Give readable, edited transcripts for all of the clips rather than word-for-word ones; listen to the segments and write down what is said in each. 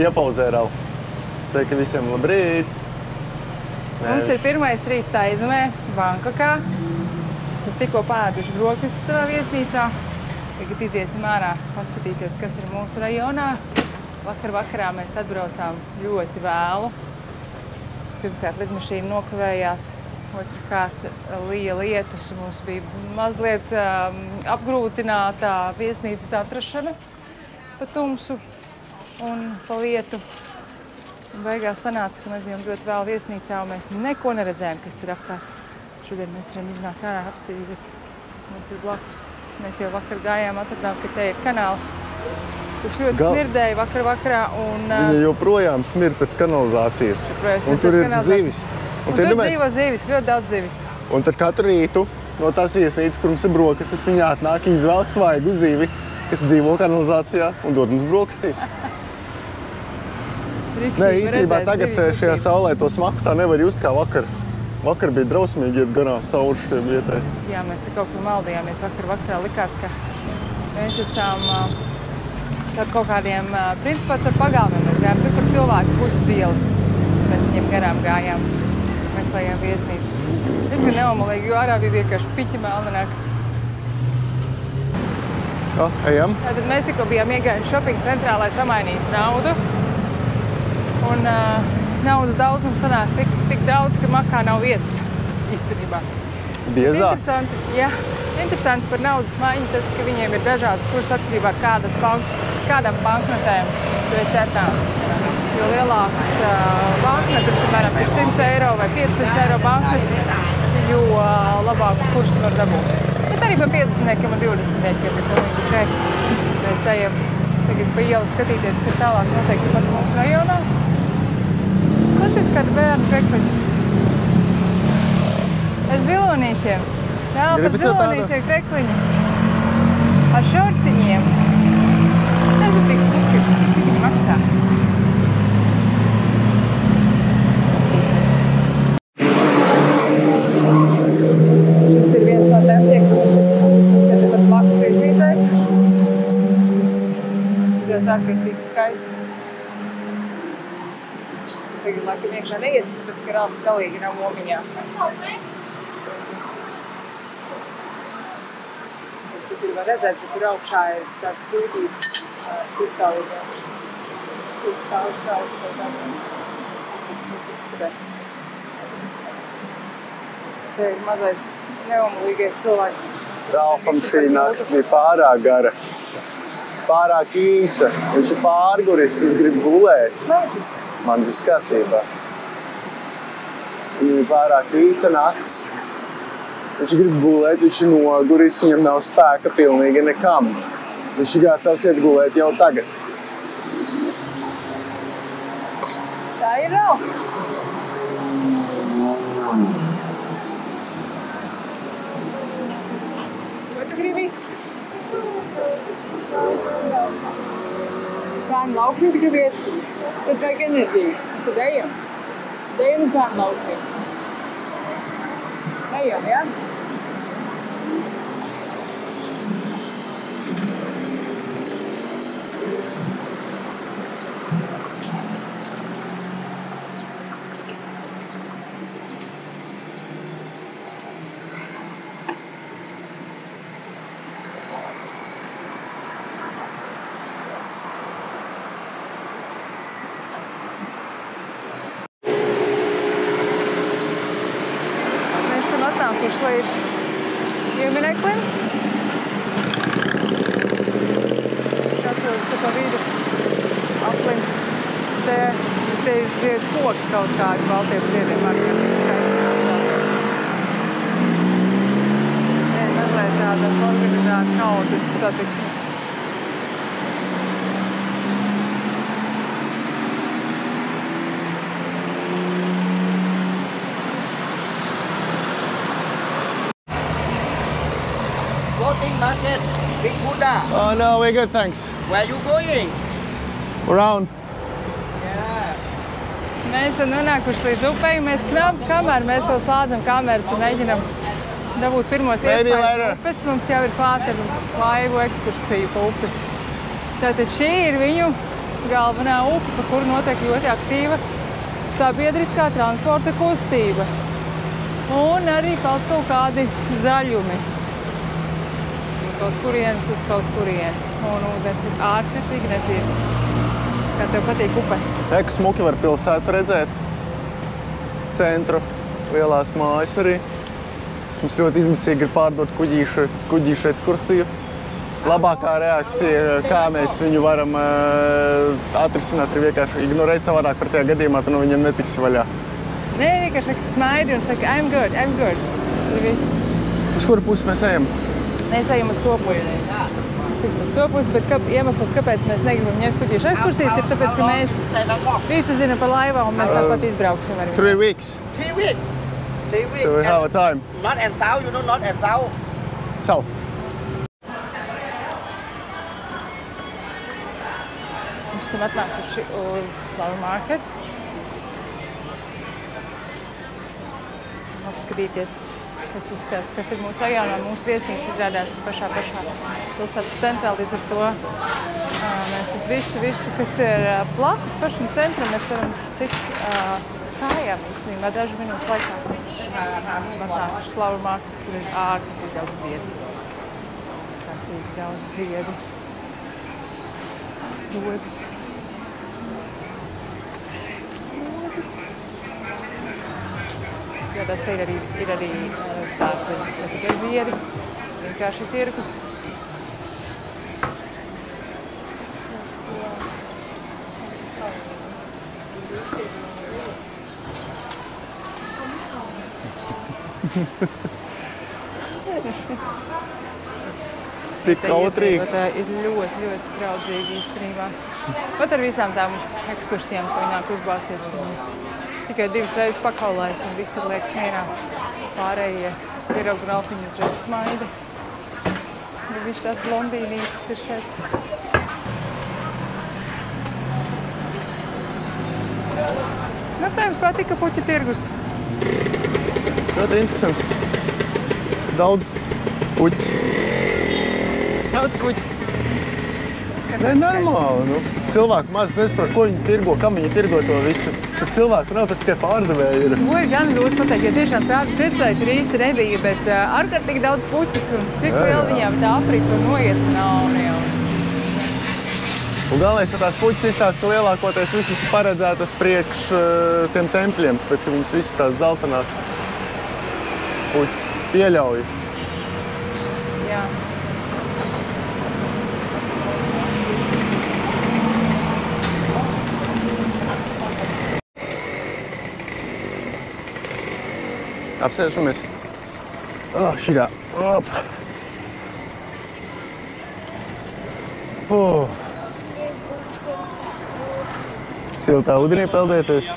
iepauzē rau. Sveiki visiem, labrīt! Mums ir pirmais rīts Taizemē, Bankokā. Esam tikko pāēduši brokastis savā viesnīcā. Tagad iziesim ārā, paskatīties, kas ir mūsu rajonā. Vakarā mēs atbraucām ļoti vēlu. Pirmkārt, lidmašīna nokavējās. Otrkārt, lija lietus. Mums bija mazliet apgrūtināta viesnīcas atrašana pa tumsu un pa lietu. Beigās sanāca, ka mēs bijām ļoti vēl viesnīcā un mēs neko neredzējām, kas tur apkārt. Šodien mēs varam iznākt ārā, apstīties, kas mums ir blakus. Mēs jau vakar gājām, atradām, ka te ir kanāls, kurš ļoti smirdēja vakarā. Viņa joprojām smird pēc kanalizācijas. Un tur ir zivis. Un tur dzīvo zivis, ļoti daudz zivis. Un tad katru rītu no tās viesnīcas, kur mums ir brokastis, viņa atnāk, izvelk svaigu zivi, kas dzīvo kanalizācijā un dod mums brokastīs. Nē, īstenībā tagad šajā saulē to smaku tā nevar just kā vakar. Vakar bija drausmīgi iet garām cauri šiem vietai. Jā, mēs te kaut kur maldījāmies vakarā. Likās, ka mēs esam kaut kādiem, principā ar pagalmiem. Mēs gājām tur, kur cilvēki guļ uz ielas. Mēs viņiem garām gājām, meklējām viesnīcu. Es gan neumalīgi, jo ārā bija vienkārši piķa melna nakts. Ejam. Tātad mēs tikko bijām iegājuši shopping centrā, lai samainītu naudu. Un naudas daudzums sanāk tik daudz, ka makā nav vietas īstenībā. Biezā? Interesanti par naudas maiņu tas, ka viņiem ir dažādas kursas atkarībā ar kādam banknotēm tu esi atnācis. Jo lielākas banknotes, piemēram, ir 100 eiro vai 500 eiro banknotes, jo labāku kursu var dabūt. Bet arī par 50 un 20 ir pilnīgi ok. Mēs ejam tagad pa ielu skatīties, kas tālāk noteikti pat mūsu rajonā. Klausies kādu bērnu krekliņu. Ar zilonīšiem. Vēl par zilonīšiem krekliņu. Ar šortiņiem. Nezinu, tik smuki, cik viņi maksā. Paskatīsimies. Šis ir viens no tiem tiekums, kas ir pat blakus viesnīcai. Tas ārkārtīgi skaists. Tagad laikam iekšā neiesim, tāpēc, ka rāps galīgi nav omiņā. Cik ir var redzēt, ka tur augšā ir tāds kļūtīts kristālīgiem. Kristālis kaut tāds. Izskatās. Te ir mazais neomulīgais cilvēks. Ralfam šī nakts bija pārāk gara. Pārāk īsa. Viņš ir pārguris, viņš grib gulēt. Man viss kārtībā. Viņam ir pārāk īsa nakts. Viņš grib gulēt, viņš ir noguris, viņam nav spēka pilnīgi nekam. Viņš ir gatavs iet gulēt jau tagad. Tā ir nav. Ko tu gribi? Bērnu laukums grib iet. Tad vajag enerģiju. Tad ejam. Ejam uz bērnu laukums. Ejam, jā? Līdz Jūmineklim. Atrodas pa vidu aplim. Te ir zied koki kaut kādi baltiem ziediem ārkārtīgi skaisti. Mazliet tāda organizēta, kaotiska satiksme. Market, Big Buddha. Oh no, we're good, thanks. Where are you going? Around. Yeah. Mēs esam nonākuši līdz upei. Mēs kamēr mēs vēl slādzam kameras un mēģinam dabūt pirmos iespējas upes, mums jau ir klāta laivu ekskursija pa upi. Tātad šī ir viņu galvenā upe, pa kuru notiek ļoti aktīva sabiedriskā transporta kustība. Un arī kaut kādi zaļumi. Kaut kurienes uz kaut kurieni. Un ūdens ir ārkārtīgi netīrs. Kā tev patīk upe? Eku smuki var pilsētu redzēt. Centru, lielās mājas arī. Mums ļoti izmisīgi ir pārdot kuģīšu ekskursiju. Labākā reakcija, kā mēs viņu varam atrisināt, ir vienkārši ignorēt, savādāk par tajā gadījumā tu no viņiem netiksi vaļā. Nē, vienkārši smaidi un saka, I'm good. Tas ir viss. Uz kuru pusi mēs ejam? Mēs ejam uz to pusi. Uz to pusi, bet iemesls, kāpēc mēs negribam ņemt kuģīšu ekskursijas, ir tāpēc, ka mēs visi zinām par laivām un mēs tāpat izbrauksim arī. 3 weeks. 3 weeks. 3 weeks. So we have a time. North and south, you know, north and south. South. Mēs esam atnākuši uz Flower Market. Apskatīties, kas izskatās, kas ir mūsu rajonā. Mūsu viesnīca izrādās pašā pilsētas centrā, līdz ar to mēs uz visu, kas ir blakus pašam centram, mēs varam tikt kājām īstenībā dažu minūtu laikā. Esam atnākuši Flower Market, kur ir ārkārtīgi daudz ziedu. Ārkārtīgi daudz ziedu. Rozes. Jādās te ir arī dārzi, ne tikai ziedi, vienkārši tirgus. Tik kautrīgs. Ir ļoti draudzīgi īstenībā. Pat ar visām tām ekskursijām, ko viņi nāk uzbāzties. Tikai 2 reizes pakaulājas un viss ir liekas mierā. Pārējie ieraugu un alfiņi uzreiz smaida. Ja viņš tās blondīnītes ir šeit. Nu, tā jums patika puķu tirgus? Ļoti interesants. Daudz puķis. Daudz puķis. Nē, normāli. Nu, cilvēku maz nesaprot, ko viņi tirgo, kam viņi tirgo to visu. Bet cilvēku nav, tad tikai pārdevēji ir. To ir gan grūti pateikt, jo tiešām tādu pircēju tur īsti nebija, bet ārkārtīgi daudz puķis un cik vēl viņām tā aprīt un noiet nav jau. Un galvenais, ka tās puķis izstāsta, ka lielākoties visas ir paredzētas priekš tiem tempļiem, tāpēc, ka viņas visas tās dzeltenās puķis pieļauj. Jā. Apsēžamies. Šitā. Siltā ūdenī peldēties.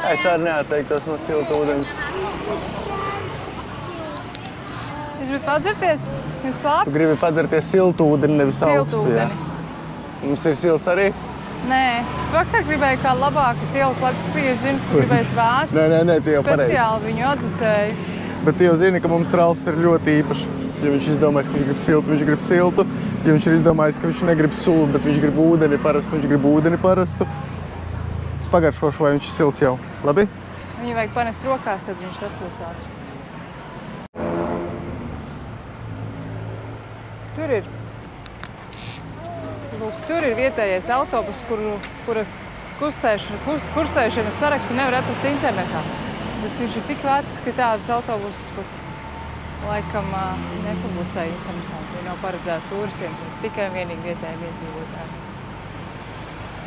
Es arī neatteiktos no silta ūdens. Jūs gribat padzerties? Jums slāps? Tu gribi padzerties siltu ūdeni, nevis augstu, jā? Mums ir silts arī? Nē, es vakar gribēju kā labāku sielu plats, ka bija, zinu, tu gribēji vēsu. Nē, tu jau pareizi. Speciāli viņu atdzesēju. Bet tu jau zini, ka mums Ralfs ir ļoti īpašs. Ja viņš izdomājas, ka viņš grib siltu, viņš grib siltu. Ja viņš ir izdomājis, ka viņš negrib sulu, bet viņš grib ūdeni parastu, viņš grib ūdeni parastu. Es pagaršošu, vai viņš ir silts jau. Labi? Viņu vajag panest rokās, tad viņš sasils ātri. Tur ir vietējais autobus, kura kursēšanas sarakstu nevar atrast internetā. Viņš ir tik vecs, ka tādus autobusus pat laikam nepublicēja internetā. Viņi nav paredzēti turistiem, tikai un vienīgi vietējiem iedzīvotājiem.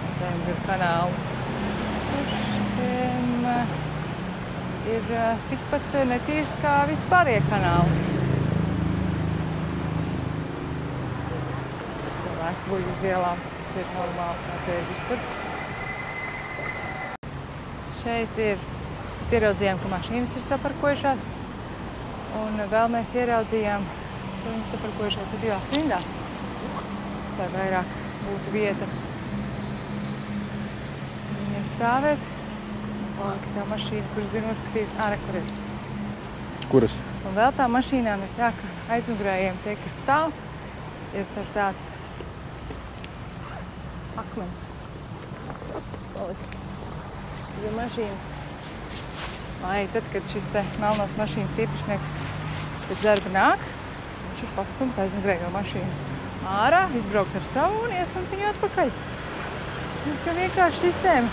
Mēs ejam gar kanālu. Kurš ir tikpat netīrs kā vispārējie kanāli. Cilvēki guļ uz ielām, tas ir normāli, kā te ir visur. Šeit ir, mēs ieraudzījām, ka mašīnas ir saparkojušās, un vēl mēs ieraudzījām, ka viņas saparkojušās ir 2 rindās, lai vairāk būtu vieta viņiem stāvēt. Palika tā mašīna, kuras bija noskatīta ārā, kur ir. Kuras? Un vēl tā mašīnām ir tā, ka aizmugurējiem tie, kas stāv, ir tāds akmens. palikts. Jo mašīnas. Lai tad, kad šis te melnās mašīnas īpašnieks pēc darba nāk, viņš ir pastumt aizmugurējo mašīnu ārā, izbraukt ar savu un iesmukt viņu atpakaļ. Mums kā vienkārši sistēma,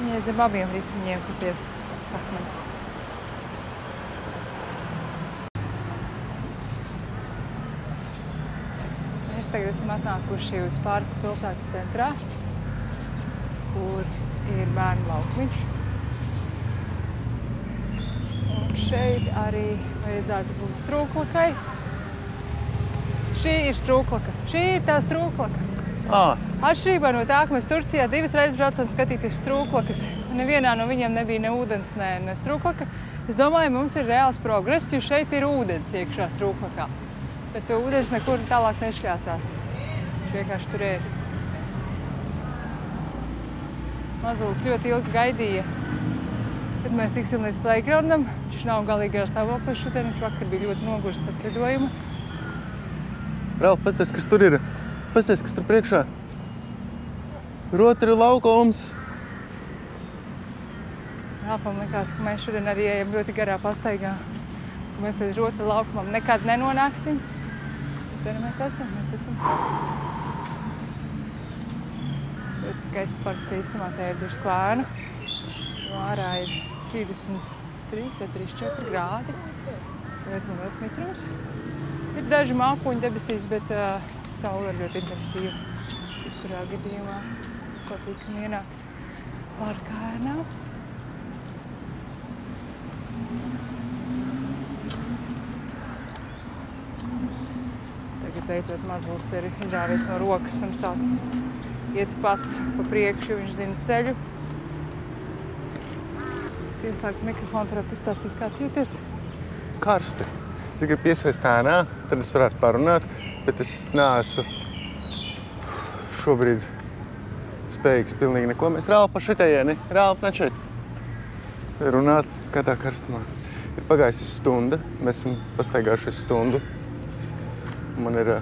viņai zem abiem ritiņiem, kad ir sakmens. Mēs tagad esam atnākuši uz parku pilsētas centrā, kur ir bērnu laukmiņš. Un šeit arī vajadzētu būt strūklakai. Šī ir strūklaka. Šī ir tā strūklaka. Atšķirībā no tā, ka mēs Turcijā 2 reizes braucam skatīties strūklakas, un nevienā no viņiem nebija ne ūdens, ne strūklaka. Es domāju, mums ir reāls progress, jo šeit ir ūdens iekšā strūklakā. Bet to ūdens nekur tālāk nešļācās. Viņš vienkārši tur ir. Mazulis ļoti ilgi gaidīja, kad mēs tiksim līdz playgroundam. Viņš nav galīgajā stāvoklī šodien, viņš vakar bija ļoti nogurs pēc lidojuma. Ralf, pasties, kas tur ir? Pasties, kas tur priekšā? Rotary laukums. Ralfam likās, ka mēs šodien arī ejam ļoti garā pastaigā. Mēs tad Rotary laukumam nekad nenonāksim. Tad mēs esam. Ļoti skaists parks īstumā, te ir drusku ēna. Ārā ir 33 vai 34 grādi. Redzam liels mitrums. Ir daži mākoņi debesīs, bet saule ir ļoti intensīva. Kurā gadījumā patīkami ienākt parkā ēnā. Tagad beidzot mazulis ir izrāvies no rokas un sācis iet pats pa priekšu, viņš zina ceļu. Ieslēgt mikrofonu, varētu izstāstīt, kā tu jūties? Karsti. Es gribu piesēst ēnā, tad es varētu parunāt, bet es neesmu šobrīd spējīgs pilnīgi neko. Mēs Ralf pa šitajieni. Ralf, nāc šeit. Runāt, kā tā karstumā. Ir pagājusi stunda. Mēs esam pastaigājušies stundu. Man ir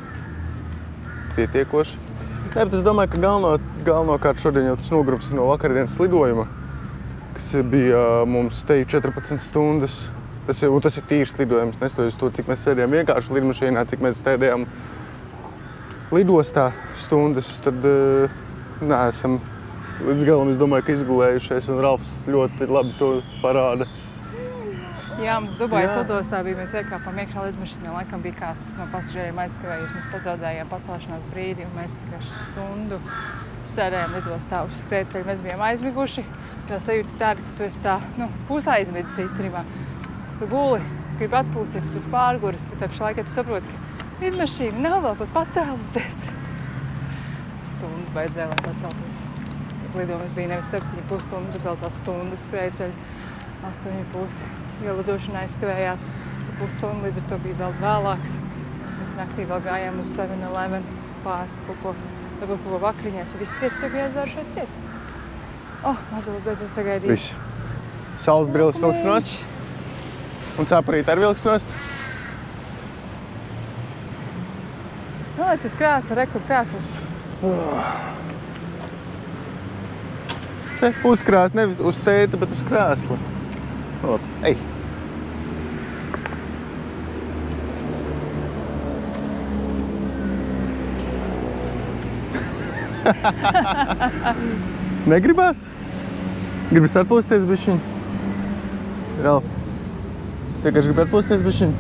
pietiekoši. Nē, bet es domāju, ka galvenokārt šodien jau tas nogrums ir no vakardienas lidojuma, kas bija mums te 14 stundas. Tas ir tīrs lidojums, nestoties to, cik mēs sēdējām vienkārši lidmašīnā, cik mēs sēdējām lidostā stundas, tad neesam līdz galam, es domāju, ka izgulējušies, un Ralfs ļoti labi to parāda. Jā, mums Dubajas lidostā bija, mēs iekāpām iekšā lidmašīnā, laikam bija kāds no pasažieriem aizkavējies, mēs pazaudējām pacelšanās brīdi, un mēs stundu sēdējām lidostā uz skrējceļa, mēs bijām aizmiguši, tā sajūta tāda, ka tu esi tā, pusaizmidis īstenībā. Tu guli, gribi atpūsties, tu pārguris, ka tāpēc laikā tu saproti, ka lidmašīna nav vēl pat pacēlusies. Stundu beidzēja, lai pacelties. Lidojums bija nevis 7,5 stundu, bet vēl tā stundu skrējceļa 8,5. Jo lidošana aizskavējās pusstundu, līdz ar to bija vēl vēlāks. Mēs naktī vēl gājām uz 7-Eleven, pāstu kaut ko vakariņās, un viss vietas jau bija aizvērušās ciet. Mazulis beidzot sagaidīja. Viss. Saules brilles vilks nost. Un cepurīt ar vilks nost. Nolēc uz krēsla, rekur krēslas. Te uz krēsla, nevis uz tēta, bet uz krēsla. Ej! Negribās? Gribas atpūsties bišķiņ? Ralf, vienkārši gribi atpūsties bišķiņ?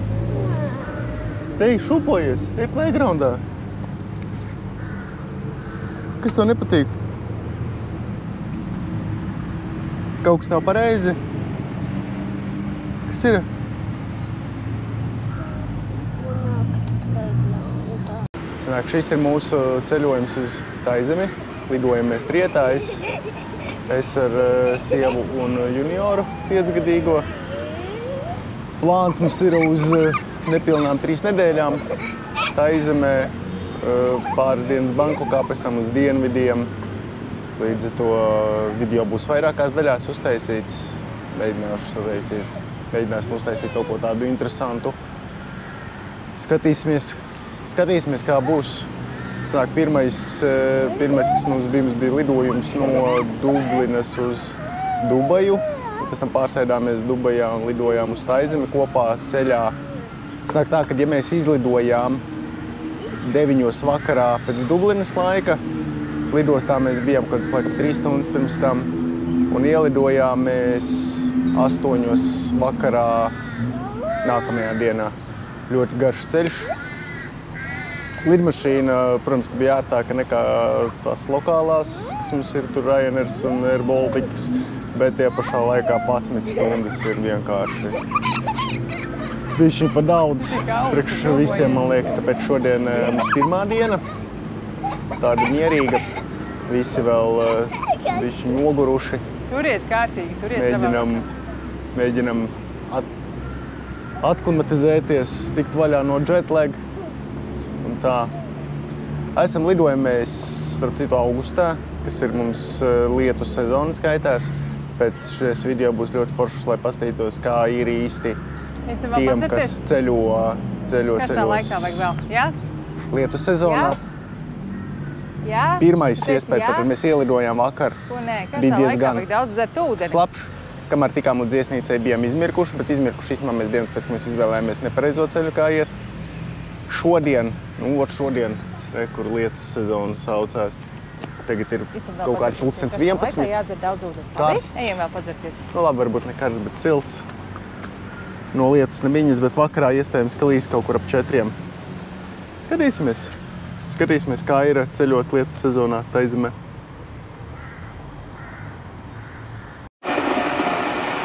Ej, šūpojies, ej playgroundā. Kas tev nepatīk? Kaut kas nav pareizi? Kas ir? Sanāk, šis ir mūsu ceļojums uz Taizemi. Lidojam mēs Trietā. Es ar sievu un junioru 5-gadīgo. Plāns mums ir uz nepilnām 3 nedēļām. Taizemē, pāris dienas Bankokā, pēc tam uz dienvidiem. Līdz ar to video būs vairākās daļās uztaisīts. Mēģināsim uztaisīt kaut ko tādu interesantu. Skatīsimies, kā būs. Sāk, pirmais, kas mums bija lidojums no Dublinas uz Dubaju. Pēc tam pārsēdāmies Dubajā un lidojām uz Taizemi kopā ceļā. Sāk tā, ka ja mēs izlidojām 9 vakarā pēc Dublinas laika, lidostā mēs bijām kaut kāds laikam 3 stundas pirms tam un ielidojām mēs 8 vakarā nākamajā dienā. Ļoti garš ceļš. Lidmašīna, protams, bija ērtāka nekā tās lokālās, kas mums ir tur Ryanair un Air Baltics, bet tie pašā laikā 11 stundas ir vienkārši bišķiņ par daudz priekš visiem, man liekas, tāpēc šodien mums pirmā diena, tāda mierīga, visi vēl bišķiņ noguruši. Turies kārtīgi, turies Mēģinam atklimatizēties, tikt vaļā no jetlag. Un tā. Esam lidojamies, starp citu, augustā, kas ir mums lietu sezona skaitās. Pēc šīs video būs ļoti foršs, lai pastītos, kā ir īsti tiem, kas ceļo Karstā laikā vajag vēl, jā? Lietu sezonā. Jā? Pirmais iespējas, tad mēs ielidojām vakar. Ko nē, Bija karstā laikā diezgan vajag daudz dzert ūdeni. slapš. Kamēr tikām līdz viesnīcai bijām izmirkuši, bet izmirkuši īstenībā mēs bijām, tāpēc, ka mēs izvēlējāmies nepareizo ceļu, kā iet. Šodien, kur lietu sezona saucās. Tagad ir kaut kādi 11. Jādzer daudz ūdens. Karsts. Ejam vēl padzerties. Nu labi, varbūt ne karsts, bet silts. No lietus nemiņas, bet vakarā iespējams, ka līs kaut kur ap 4. Skatīsimies, kā ir ceļot lietu sezonā Taizemē.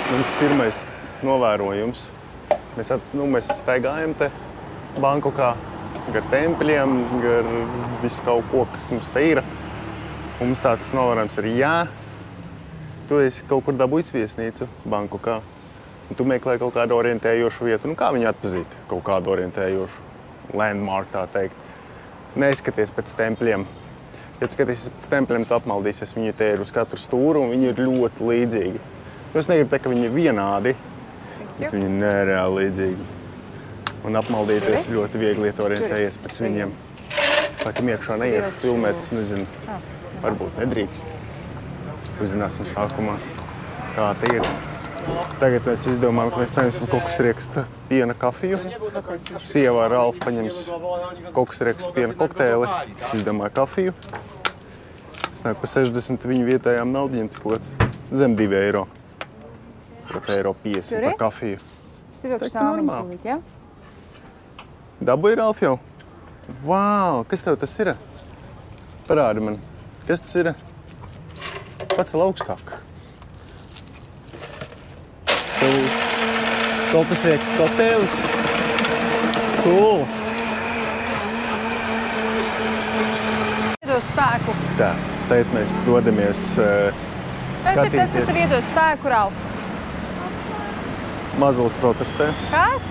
Mums pirmais novērojums. Mēs staigājam te Bankokā gar tempļiem, gar visu kaut ko, kas mums te ir. Mums tāds novērojums ir, jā, tu esi kaut kur dabūjis viesnīcu Bankokā. Un tu meklē kaut kādu orientējošu vietu. Nu, kā viņu atpazīt? Kaut kādu orientējošu landmark, tā teikt. Neskaties pēc tempļiem. Ja tu skatīsies pēc tempļiem, tu apmaldīsies. Viņi te ir uz katru stūru un viņi ir ļoti līdzīgi. Es negribu teikt, ka viņi ir vienādi, bet viņi ir nereāli līdzīgi. Un apmaldīties ļoti viegli orientējies pēc viņiem. Sākam iekšā neiešu filmēt, es nezinu, varbūt nedrīkst. Uzzināsim sākumā, kā te ir. Tagad mēs izdomājam, ka mēs paņemsim kokosrieksta piena kafiju. Sieva ar Alfu paņems kokosrieksta piena kokteili. Es izdomāju kafiju. Es nāk pa 60 viņu vietējām naudiņiem, cik kāds zem 2 eiro. Kāds €1,50 par kafiju. Es tev iekšu sāmiņu tūlīt, jā? Dabu ir, Alf, jau? Vau, kas tev tas ir? Parādi man. Kas tas ir? Pacel augstāk. Kokosrieksta kokteilis. Cool. Iedos spēku. Tā, tagad mēs dodamies Tas ir tas, kas skatīties. tev iedos spēku, Ralf. Mazulis protestē. Kas?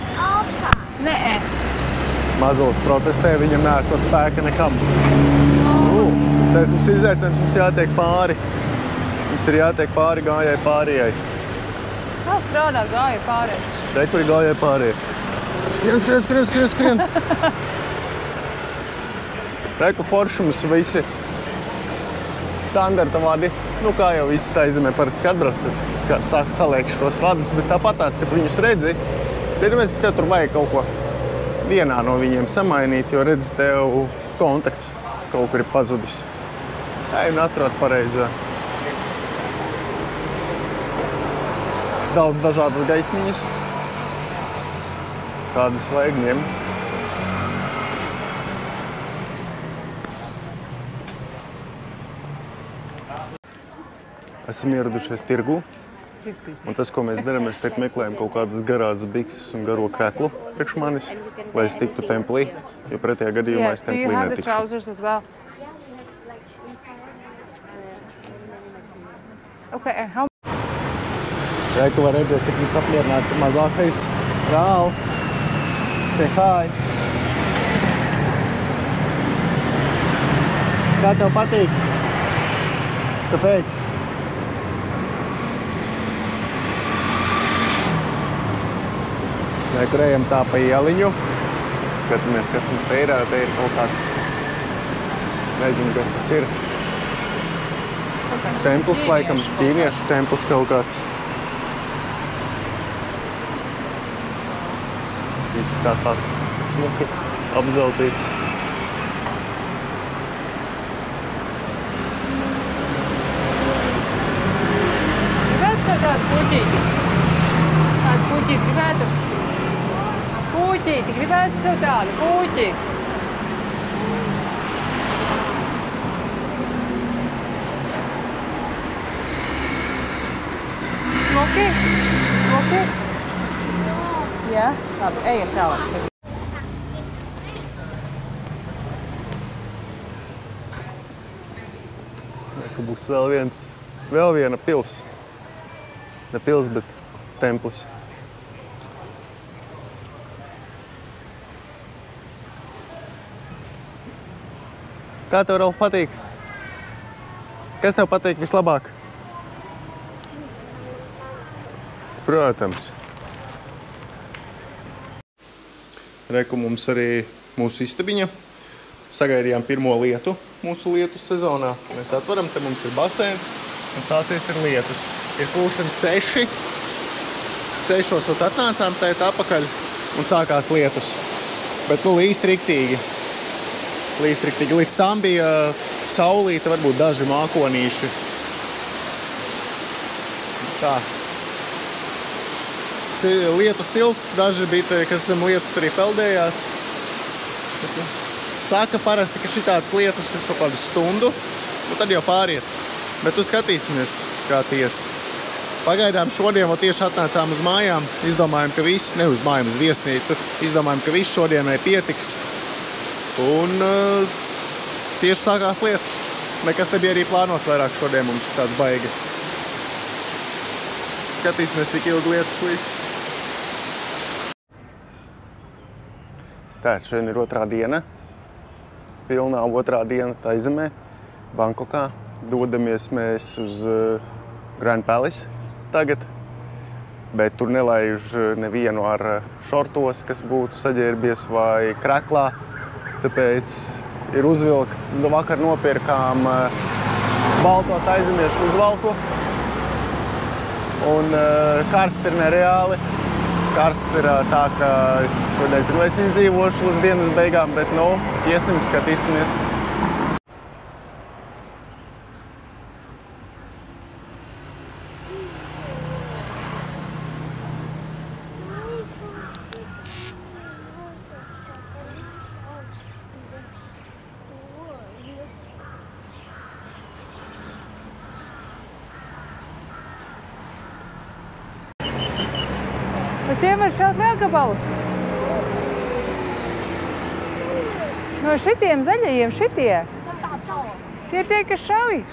Nē. Mazulis protestē, viņam nesot spēka nekam. Tad mums izaicinājums, mums jātiek pāri. Mums ir jātiek pāri gājai pārējai. Kā strādā gāja pārējai? Re, kur ir gājai pārējai? Skrien! Re, ka forši mums visi standarta vadi. Nu, kā jau viss Taizemē parasti, kad atbrauc, tas sāk saliek šos vadus, bet tāpatās, kad viņus redzi, tad ir ka tev tur vajag kaut ko vienā no viņiem samainīt, jo redzi, tev kontakts kaut kur ir pazudis. Ej un atrod pareizo. Daudz dažādas gaismiņas. Kādas vajag ņemt. Esam ieradušies tirgū. Un tas, ko mēs darām, mēs teikt meklējam kaut kādas garās bikses un garo kreklu priekš manis, lai es tiktu templī, jo pretējā gadījumā es templī netikšu. trousers as well? Okay, how... Re, tu var redzēt, cik mums apmierināts ir mazākais. Ralf, say hi. Kā tev patīk? Kāpēc? Re, kur ejam tā pa ieliņu. Skatāmies, kas mums te ir. Te ir kaut kāds Nezinu, kas tas ir. Templis, laikam, ķīniešu templis kaut kāds. Izskatās tāds smuki apzeltīts. Gribētu sev tādu puķīti? Tādu puķīti gribētu? Puķīti, gribētu sev tādu puķi? Smuki? Smuki? Jā, labi, ejam tālāk. Ka būs vēl viena pils. Ne pils, bet templis. Kā tev, Rolf, patīk? Kas tev patīk vislabāk? Protams. Reku mums arī mūsu istabiņa. Sagaidījām pirmo lietu mūsu lietu sezonā. Mēs atveram, te mums ir baseins un sācies ir lietus. Ir pulksten 6. 6 atnācām tēt apakaļ un sākās lietus. Bet līdz riktīgi. Līdz tam bija saulīte, varbūt daži mākonīši. Tā. Lietus silts, daži bija, kas zem lietus arī peldējās. Saka parasti, ka šitāds lietus ir kaut kādu stundu, un tad jau pāriet. Bet tu skatīsimies, kā ties. Pagaidām šodien vēl tieši atnācām uz mājām, izdomājam, ka viss, ne uz mājām, uz viesnīcu, izdomājam, ka viss šodienai pietiks. Un tieši sākās lietus. Nekas nebija arī plānots vairāk šodien mums tāds baigi. Skatīsimies, cik ilgi lietus līs. Tā, šodien ir otrā diena. Pilnā otrā diena Taizemē, Bankokā. Dodamies mēs uz Grand Palace tagad, bet tur nelaiž nevienu ar šortos, kas būtu saģērbies vai kreklā. Tāpēc ir uzvilkts, vakar nopirkām balto taizemiešu uzvalku. Un karsts ir nereāli. Karsts ir tā, ka es nezinu, vai es izdzīvošu līdz dienas beigām, bet, iesim, skatīsimies. Bet tiem var šaut negabalus. No šitiem zaļajiem šitie. Tie ir tie, kas šauj.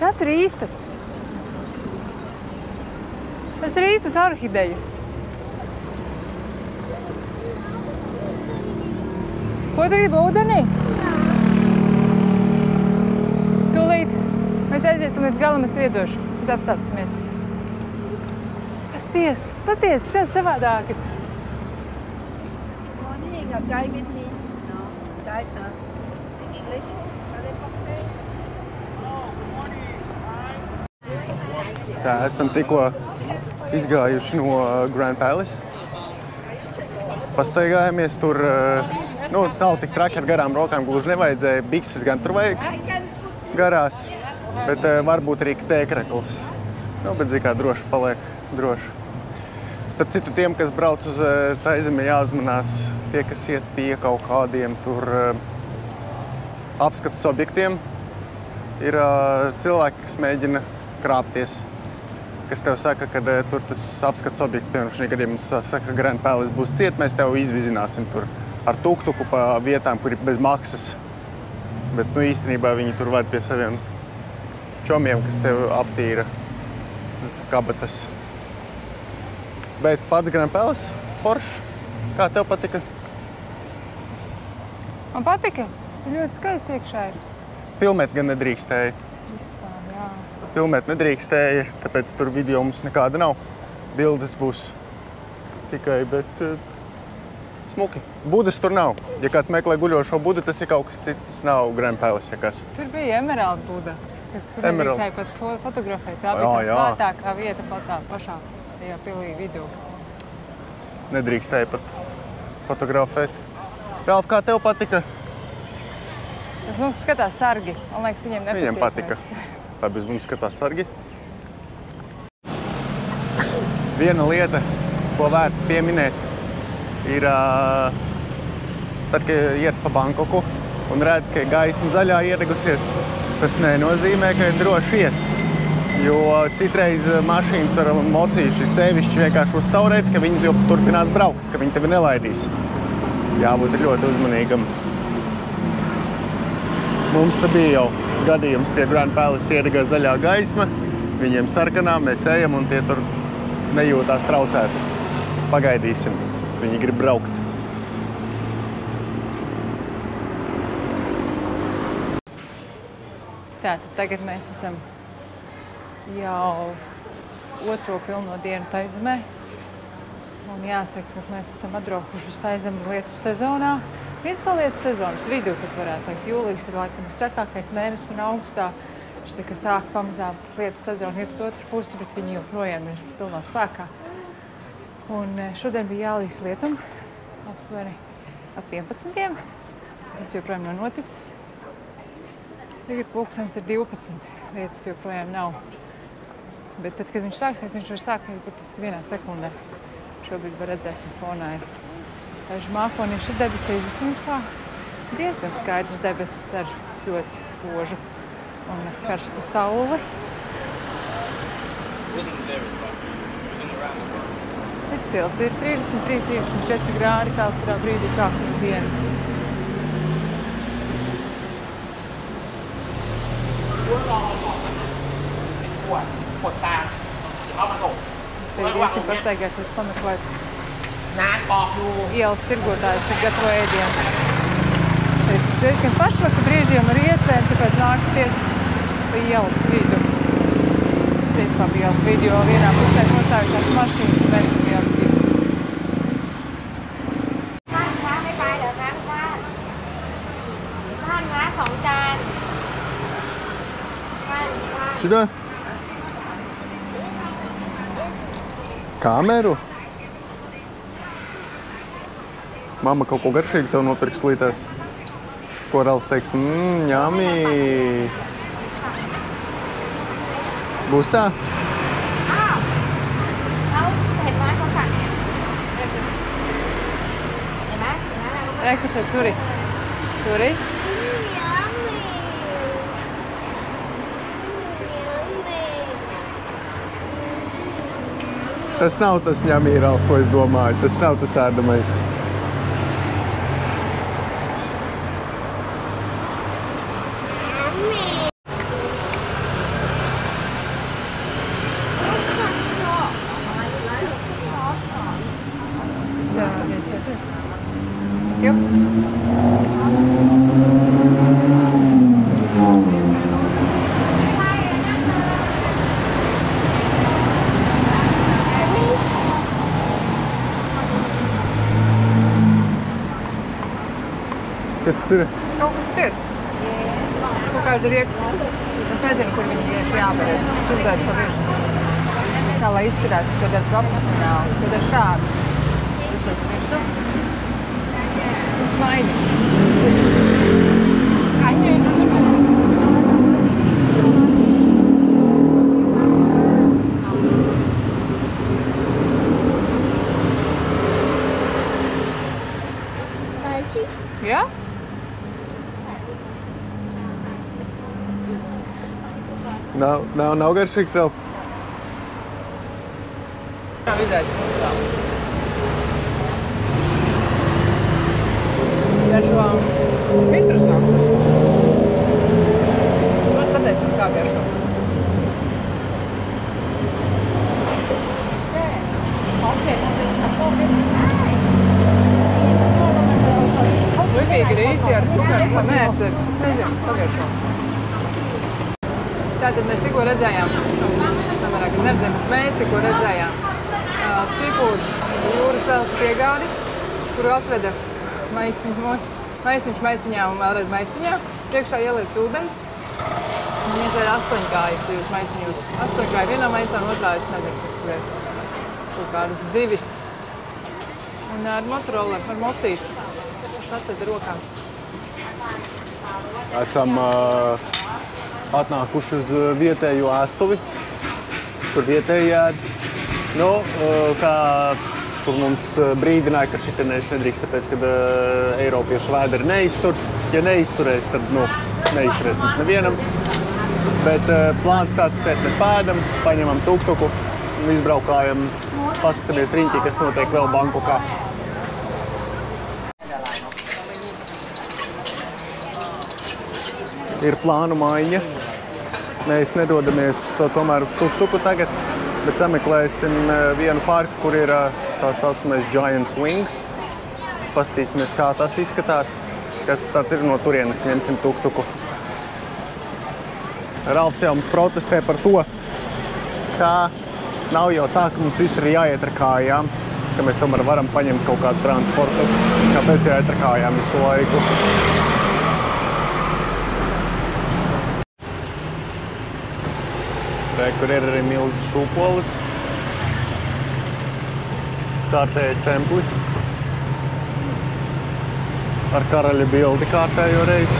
Tas ir īstas. Tas ir īstas orhidejas. Ko tu gribi, ūdenī? Tūlīt. Mēs aiziesim līdz galam, es tev iedošu. Mēs apstāpsimies. Pasties, šās savādākas. Morning, a guy with me. No, guys, in English. Tā, esam tikko izgājuši no Grand Palace. Pastaigājamies tur, nav tik traki ar garām rokām, gluži nevajadzēja. Bikses gan tur vajag garās, bet varbūt arī tēkrekls. Bet zin kā droši paliek, droši. Starp citu, tiem, kas brauc uz Taizemi, jāuzmanās tie, kas iet pie kaut kādiem tur apskates objektiem. Ir cilvēki, kas mēģina krāpties. Kas tev saka, ka tur tas apskats objekts, piemēram, šī gadījumā mums saka, ka Grand Palace būs ciet, mēs tev izvizināsim tur ar tuktuku pa vietām, kur ir bez maksas. Bet, īstenībā viņi tur vada pie saviem čomiem, kas tev aptīra kabatas. Bet pats Grand Palace, foršs. Kā tev patika? Man patika. Ļoti skaisti iekšā ir. Filmēt gan nedrīkstēja. Vispār, jā. Filmēt nedrīkstēja, tāpēc tur video mums nekāda nav. Bildes būs tikai, bet smuki. Budas tur nav. Ja kāds meklē guļošo budu, tas ir kaut kas cits, tas nav Grand Palace, ja kas. Tur bija Emerald Buda, kur nedrīkstēja pat fotografēt. Tā bija tā svētākā vieta pat tā pašā tajā pilī vidū. Nedrīkstēja pat fotografēt. Ralf, kā tev patika? Tas mums skatās sargi. Man liekas, viņiem nepatīk. Viņiem patika. Labi, mums skatās sargi. Viena lieta, ko vērts pieminēt, ir tad, kad iet pa Bankoku un redz, ka gaisma zaļā iedegusies, tas nenozīmē, ka ir droši iet. Jo citreiz mašīnas var mocīši sevišķi vienkārši uztaurēt, ka viņi turpinās braukt, ka viņi tevi nelaidīs. Jābūt ļoti uzmanīgam. Mums te bija jau gadījums pie Grand Palace iedegās zaļā gaisma, viņiem sarkanā, mēs ejam un tie tur nejūtās traucēti. Pagaidīsim, viņi grib braukt. Tātad tagad mēs esam jau otro pilno dienu Taizemē. Un jāsaka, ka mēs esam atbraukuši uz Taizemi lietu sezonā. Principā lietu sezonas vidū, kad varētu teikt, jūlijas ir laikam strakākais mēnesis un augustā. Viņš tā kā sāk pamazām tas lietu sezonu iet uz otru pusi, bet viņi joprojām ir pilnā spēkā. Un šodien bija jālīs lietum aptuveni ap 11. Tas joprojām nav noticis. Tagad pulkstens ir 12. Lietus joprojām nav. Bet tad, kad viņš sāksies, viņš var sākt burtiski vienā sekundē. Šobrīd var redzēt, ka fonā ir daži mākonieši debesīs, bet principā diezgan skaidrs debesis ar ļoti spožu un karstu sauli. Ir silti, ir 33–34 grādi kaut kurā brīdī, kā kuru dienu. Mēs te iesim pastaigāties pameklēt ielas tirgotājus, kad gatavo ēdienu. Te ir diezgan pašvaka brīžiem ar ietvēm, tāpēc nākas iet pa ielas vidu. Principā pa ielas vidu, jo vienā pusē nostājušās mašīnas un mēs esam ielas vidu. Šitā? Kameru? Mamma kaut ko garšīgu tev nopirks lītēs. Ko Ralfs teiks? Ņami! Būs tā? Reku te turi. Turi? Tas nav tas ņemī, Ralf, ko es domāju. Tas nav tas ēdamais. Kas tas ir? Kaut kas cits. Kaut kāda riekta. Es nezinu, kur viņi tieši jāberēs. Es uzgājuši pa virsmu. Tā, lai izskatās, ka to dara profesionāli. To dara šādi. Uzgājuši virsmu. Un smaidi. Jā? Nav garšīgs, Ralf? Nav izaicināts tā. Garšo interesanti. Man pateicams, kā garšo. Lipīgi ir īsti. Visi ar kukaru, mērci, es nezinu, pagaišo. Tātad mēs tikko redzējām, nevarāk, neredzējām, bet mēs tikko redzējām seafood jūras velšu piegādi, kuru atveda maisiņš maisiņā un vēlreiz maisiņā. Priekšā ieliec ūdens. Un viņš ir 8 kājas tajos maisiņos. 8 kāja vienā maisā un otrā, es nezinu, kas tur ir. Kaut kādas zivis. Un ar Motorola, ar mocītu. Atveda rokām. Esam atnākuši uz vietējo ēstuvi, kur vietēji ēd. Nu, kā kur mums brīdināja, ka šitenēs nedrīkst, tāpēc, kad eiropiešu vēderi neiztur. Ja neizturēs, tad neizturēs mums nevienam. Bet plāns tāds, ka mēs pēdam, paņemam tuktuku un izbraukājam, paskatāmies riņķī, kas notiek vēl Bankokā. Ir plānu maiņa. Mēs nedodamies tomēr uz tuktuku tagad, bet sameklēsim vienu parku, kur ir tā saucamais Giants Wings. Pastīsimies, kā tas izskatās, kas tas tāds ir no turienes, ņemsim tuktuku. Ralfs jau mums protestē par to, ka nav jau tā, ka mums visur ir jāiet ar kājām, ka mēs tomēr varam paņemt kaut kādu transportu, kāpēc jāiet ar kājām visu laiku. Kur ir arī milzas šūpolis, kārtējais templis ar karaļa bildi kārtējo reizi.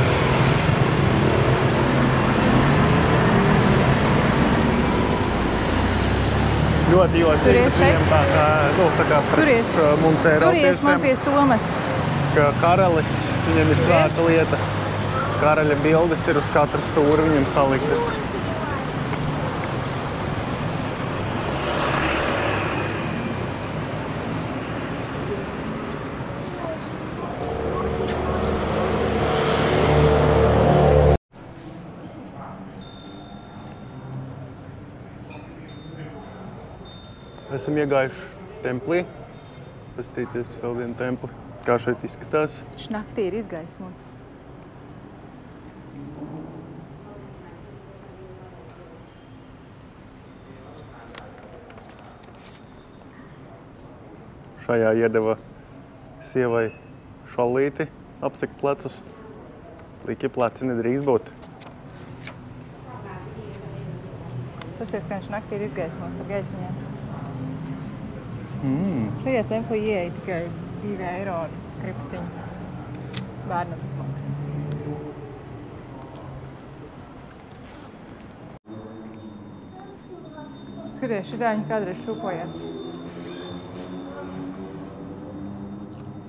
Ļoti jocīgi, viņam tā kā pret mums eiropiešiem. Turies man pie somas. Ka karalis, viņam ir svēta lieta. Karaļa bildes ir uz katru stūri viņam saliktas. Esam iegājuši templī, pastīties vēl vienu templi, kā šeit izskatās. Viņš naktī ir izgaismots. Šajā iedeva sievai šallīti, apsekt plecus. Pliki pleci nedrīkst būt. Pasties, kā viņš naktī ir izgaismots ar gaismiņām. Šajā templī ieeja tikai 2 eiro kriptiņu. Bērnam tas maksas. Skaties, šitā viņi kādreiz šūpojās.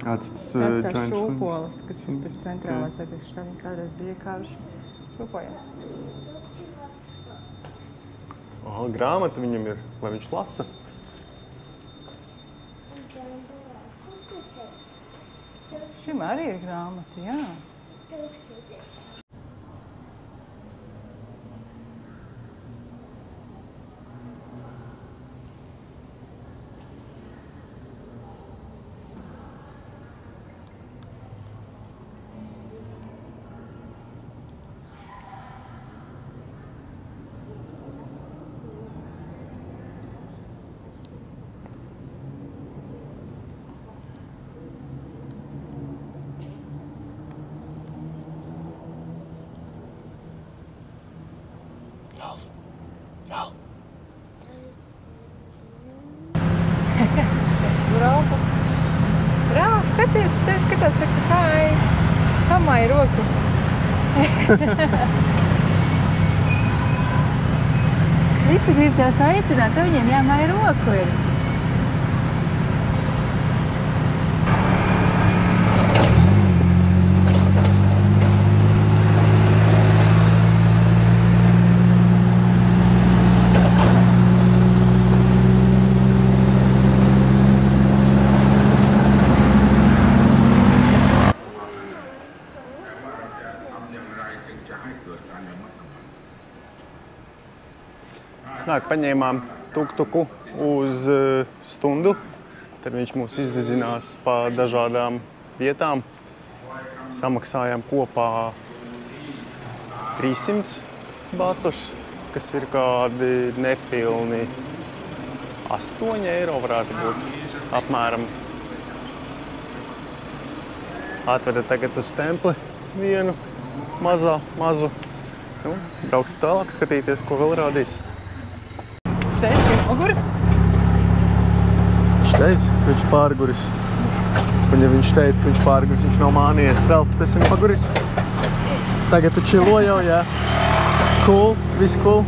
Tas tā šūpolis, kas ir tur centrālais, šitā viņi kādreiz bija kāruši šūpojās. Grāmata viņam ir, lai viņš lasa. Šim arī ir grāmata, jā. Rāv, skaties, tevi skatās, saka, hai, pamāja roku. Visi grib tās aicināt, tev viņiem jāmāja roku ir. Snāk paņēmām tuktuku uz stundu, tad viņš mūs izvizinās pa dažādām vietām. Samaksājām kopā 300 batus, kas ir kādi nepilni 8 eiro varētu būt apmēram. Atvedat tagad uz templi vienu mazu. Nu, brauksim tālāk, skatīties, ko vēl rādīs. Teicu, ka muguris? Viņš teica, ka viņš pārguris. Un ja viņš teica, ka viņš pārguris, viņš nav mānījies. Stelp, tas ir paguris. Tagad tu čilo jau, jā. Cool, viss cool.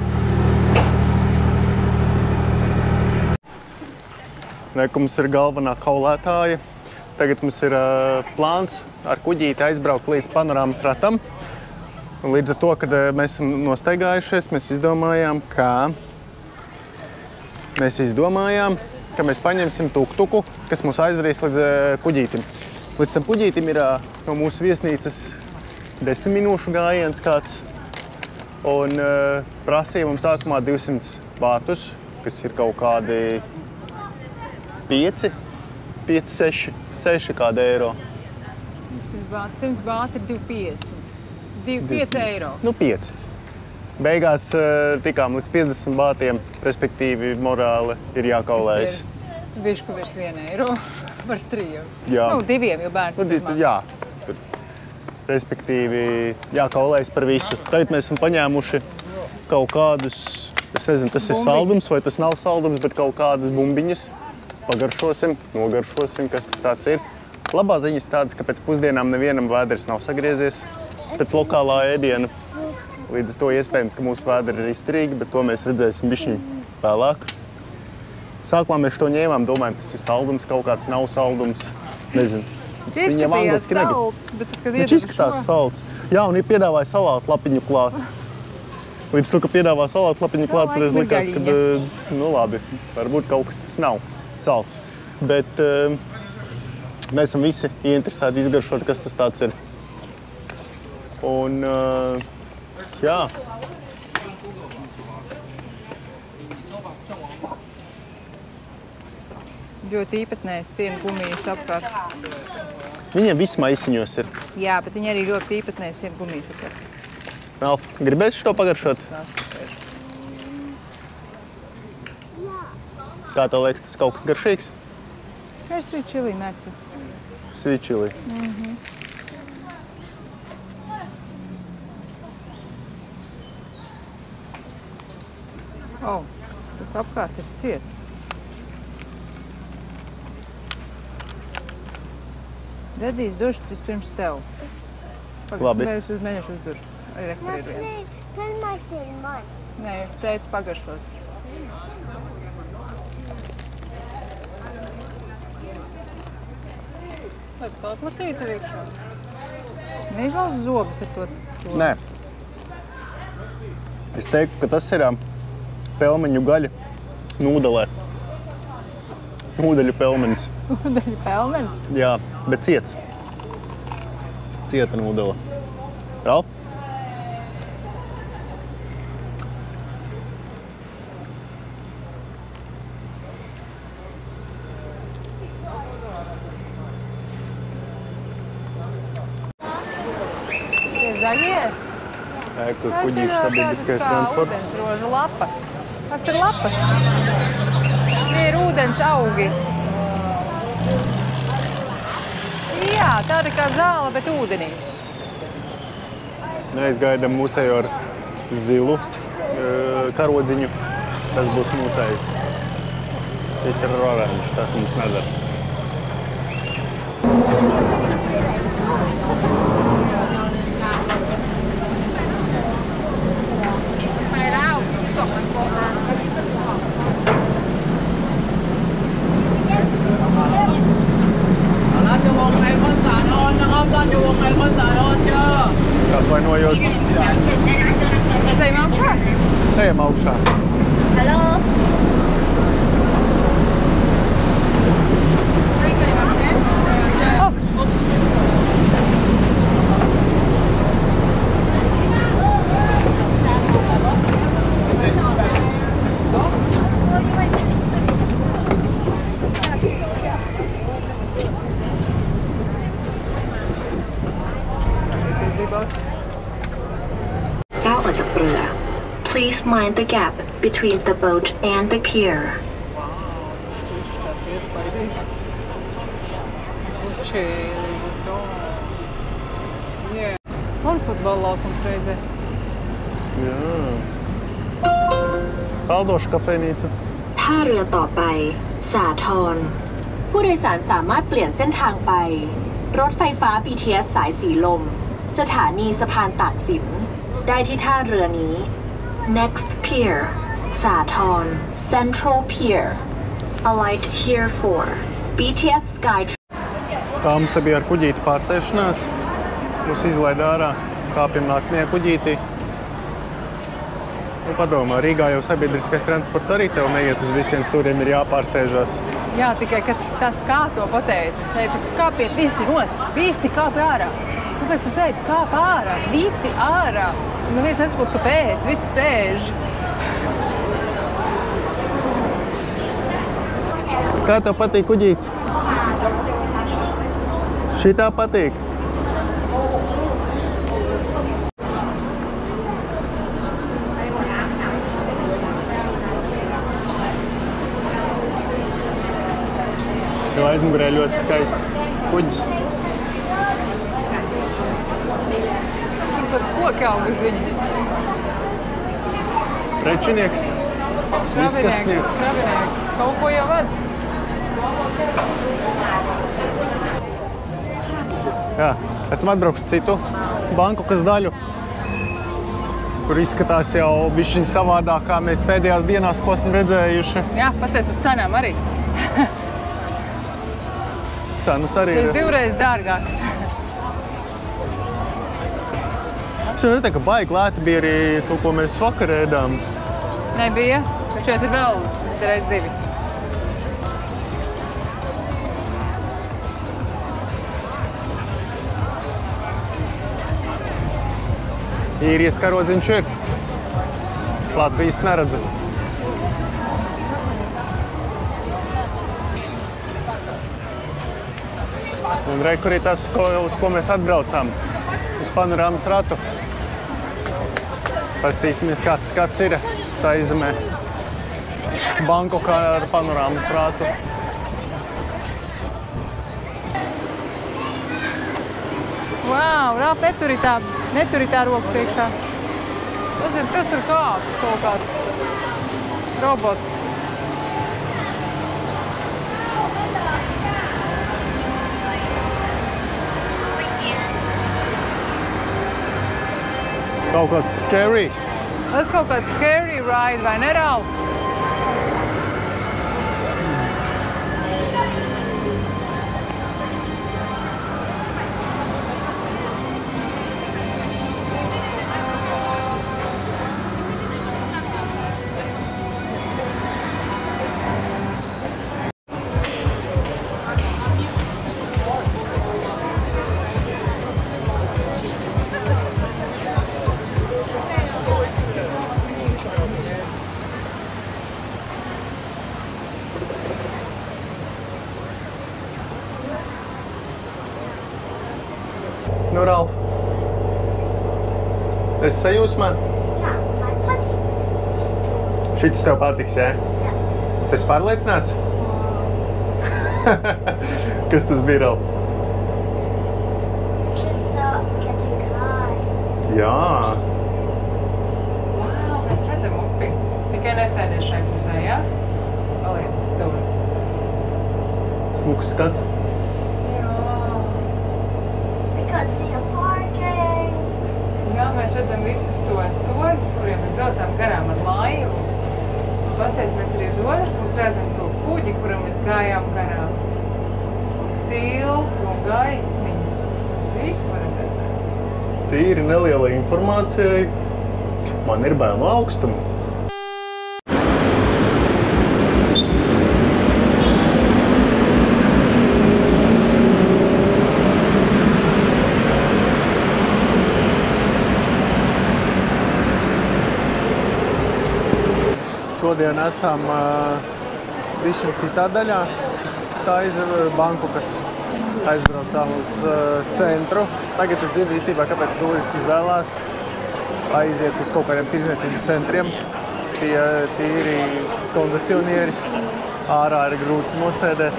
Reku mums ir galvenā kaulētāja. Tagad mums ir plāns ar kuģīti aizbraukt līdz panorāmas ratam. Un līdz ar to, kad mēs esam nostaigājušies, mēs izdomājām, ka mēs paņemsim tuk-tuku, kas mūs aizvedīs līdz kuģītim. Līdz tam kuģītim ir no mūsu viesnīcas 10 minūšu gājiens kāds. Un prasīja mums sākumā 200 bātus, kas ir kaut kādi 5, 6 kādi eiro. 100 bāti ir 2,50. 5 eiro. Nu, 5. Beigās tikām līdz 50 bātiem, respektīvi morāli ir jākaulējas. Tas ir bišku virs 1 eiro par 3. Jā. Nu, 2, jo bērns ir maksas. Jā. Tur, respektīvi jākaulējas par visu. Tagad mēs esam paņēmuši kaut kādus, es nezinu, tas ir saldums vai tas nav saldums, bet kaut kādas bumbiņas. Pagaršosim, nogaršosim, kas tas tāds ir. Labā ziņas tādas, ka pēc pusdienām nevienam vēders nav sagriezies pēc lokālā ēdiena. Līdz to iespējams, ka mūsu vēderi ir izturīgi, bet to mēs redzēsim bišķiņ vēlāk. Sākumā mēs to ņēmām, domājam, tas ir saldums, kaut kāds nav saldums, nezinu. Izskatījās salds, bet tad, kad viņš izskatās salds. Jā, un piedāvāja salātu lapiņu klāt. Līdz to, ka piedāvā salātu lapiņu klāt, reiz likās, ka, nu labi, varbūt kaut kas tas nav salds. Bet mēs esam visi ieinteresēti izgaršot, kas tas tāds ir. Un, jā. Ļoti īpatnējs sienu gumijas apkārt. Viņiem viss maisiņos ir. Jā, bet viņi arī ļoti īpatnējs sienu gumijas apkārt. Alf, gribēsi šo pagaršot? Kā tev liekas, tas kaut kas garšīgs? Tā ir sweet chili merci. Sweet chili. Tas apkārt ir cietas. Dedīs, došu vispirms tev. Labi. Mēģināšu uzdušu. Arī rekur ir viens. Pirmais ir man. Nē, teica pagaršos. Vai tu patlakīji tev iekšā? Neizlauzi zobus ar to. Nē. Es teiktu, ka tas ir pelmeņu gaļa nūdelē. Nūdeļu pelmenis. Nūdeļu pelmenis? Jā, bet ciets. Cieta nūdele. Ralf? Tie zaļie? Kur kuģīšu sabiedriskais transports. Ūdensrožu lapas. Kas ir lapas? Tie ir ūdens augi. Jā, tāda kā zāle, bet ūdenī. Mēs gaidām mūsējo ar zilu karodziņu. Tas būs mūsējs. Šis ir oranžs, tas mums nedara. Atvainojos. Mēs ejam augšā? Ejam augšā. Hello. mind the gap between the boat and the pier. Šis tās iespaidīgs. Čēli, jā. Un futbola laukums reizē. Jā. Peldoša kafejnīca. ท่าเรือต่อไปสาทรผู้โดยสารสามารถเปลี่ยนเส้นทางไปรถไฟฟ้า BTS สายสีลมสถานีสะพานตากสินได้ที่ท่าเรือนี้ Next Pier สาทร Central Pier Alight here for BTS Sky. Tā mums te bija ar kuģīti pārsēšanās. Mūs izlaida ārā, kāpjam nākamajā kuģītī. Nu, padomā, Rīgā jau sabiedriskais transports arī tev neiet uz visiem stūriem, ir jāpārsēžās. Jā, tikai tas kā to pateica. Teica, kāpiet visi nost, visi kāp ārā. Kāpēc tu sēdi? Kāp ārā, visi ārā. Nu viens nesaprot, kāpēc, visi sēž. Kā tev patīk kuģītis? Šitā patīk? Jo aizmugurē ļoti skaists kuģis. Tur pat kokām uz viņu. Prečinieks, viskastnieks. Kravinieks. Kaut ko jau ved. Jā, esam atbraukši citu Bankokas daļu, kur izskatās jau bišķiņ savādāk, kā mēs pēdējās dienās, ko esam redzējuši. Jā, pasties uz cenām arī. Cenas arī ir. Tas divreiz dārgāks. Es jau neteicu, ka baigi lēti bija arī to, ko mēs vakar ēdām. Nebija, bet šeit ir vēl reiz divi. Īrijas karodziņš ir. Latvijas neredzu. Un re, kur ir tas, uz ko mēs atbraucām. Uz panorāmas ratu. Pastīsimies, kāds ir tā izemē. Bankokā ar panorāmas ratu. Vau, Rāp, neturi tā roku priekšā. Pazies, kas tur kāp? Kaut kāds robots. Kaut kāds scary. Tas kaut kāds scary ride, vai ne, Ralf? Nu, Ralf, esi sajūsmā? Jā, man patiks šitu. Šitis tev patiks, jā? Tu esi pārliecināts? Kas tas bija, Ralf? Getting high. Jā. Vau, mēs redzam upi. Tikai nesēdies šai pusē, jā? Paliec tur. Smuks skats. Jā, mēs redzam visus tos torņus, kuriem mēs braucām garām ar laivu. Pasties, mēs arī uz otru pusi redzam to kuģi, kuram mēs gājām garām. Tiltu un gaismiņas. Mēs visu varam redzēt. Tīri neliela informācijai. Man ir bail no augstuma. Šodien esam bišķiņ citā daļā. Tā Bankokas aizbraucām uz centru. Tagad es zinu īstībā, kāpēc turisti izvēlās aiziet uz kaut kādiem tirdzniecības centriem. Tie tīri kondicionieris. Ārā ir grūti nosēdēt.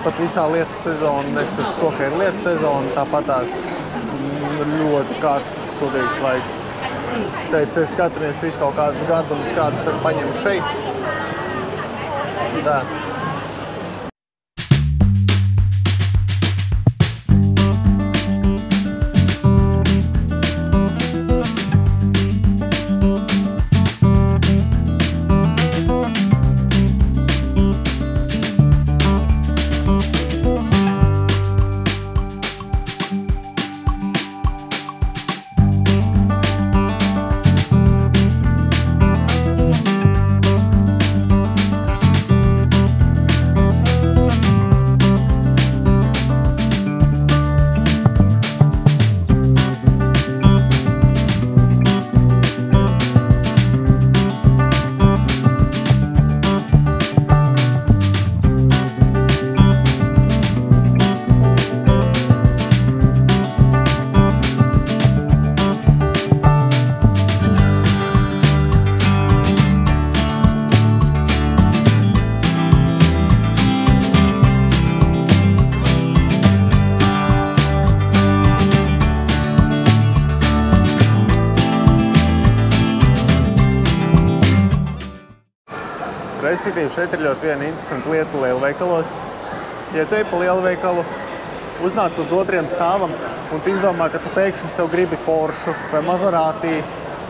Pat visā lietu sezonu, neskatoties to, ka ir lietu sezona, tāpat tās ļoti karsts, sudīgs laiks. Te skatāmies visu kaut kādus gardumus, kādus var paņemt šeit. Tā. Respektīvi, šeit ir ļoti viena interesanta lieta lielveikalos. Ja tu ej pa lielveikalu, uznāc uz otriem stāvam un tu izdomā, ka tu pēkšņi sev gribi Porsche vai Maserati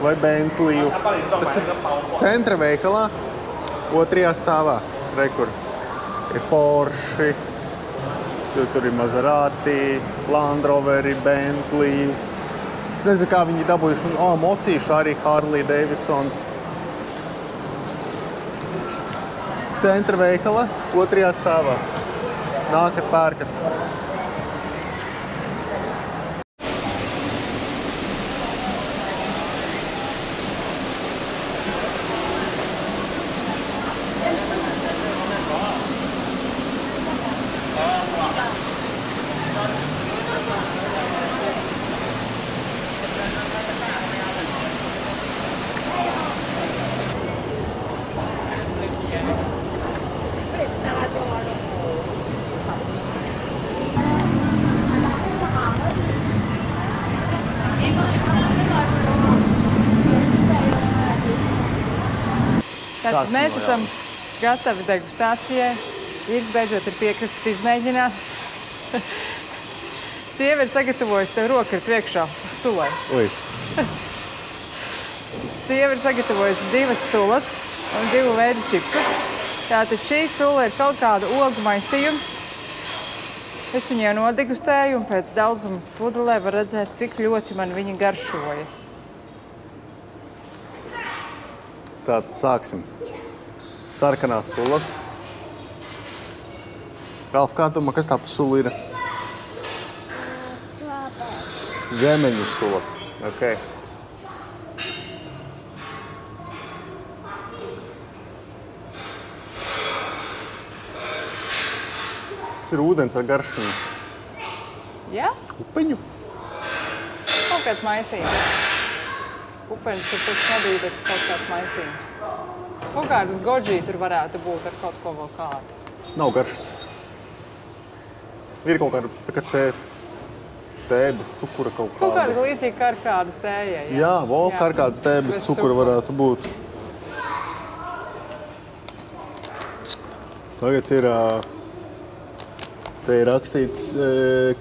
vai Bentliju. Tas ir centra veikalā, otrajā stāvā. Rekur ir Porsche, tur ir Maserati, Land Roveri, Bentley. Es nezinu, kā viņi dabūjuši, un mocīšu arī Harley Davidsons. Centra veikala, otrajā stāvā. Nākat, pērkat. Tātad mēs esam gatavi degustācijai. Vīrs beidzot ir piekritis izmēģināt. Sieva ir sagatavojusi, tev roka ir priekšā stulai. Sieva ir sagatavojusi 2 sulas un 2 veidu čipsus. Tātad šī sula ir kaut kāda ogu maisījums. Es viņu jau nodegustēju un pēc daudzuma pudelē var redzēt, cik ļoti man viņa garšoja. Tātad sāksim. Sarkanā sula. Ralf, kā domā, kas tā pa sula ir? Zemeņu sula. Ok. Tas ir ūdens ar garšanu. Jā? Upeņu? Kaut kāds maisījums. Upeņus tur pēc nebija, bet kaut kāds maisījums. Kaut kādas goji tur varētu būt ar kaut ko vēl kādu. Nav garšas. Ir kaut kāda tā kā tēja bez cukura kaut kāda. Kaut kāda līdzīga karkādas tējai. Jā, karkādas tēja bez cukura varētu būt. Tagad ir te ir rakstīts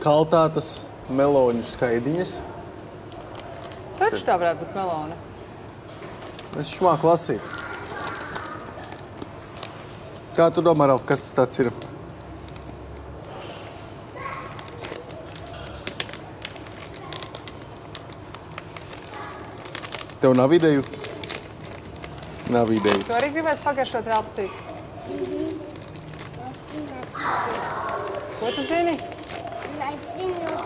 kaltātas meloņu skaidiņas. Taču tā varētu būt melona. Es taču māku lasīt. Kā tu domā, Ralf, kas tas tāds ir? Tev nav ideju? Nav ideju. Tu arī gribēsi pagaršot ralpcīt? Ko tu zini? Es zinu,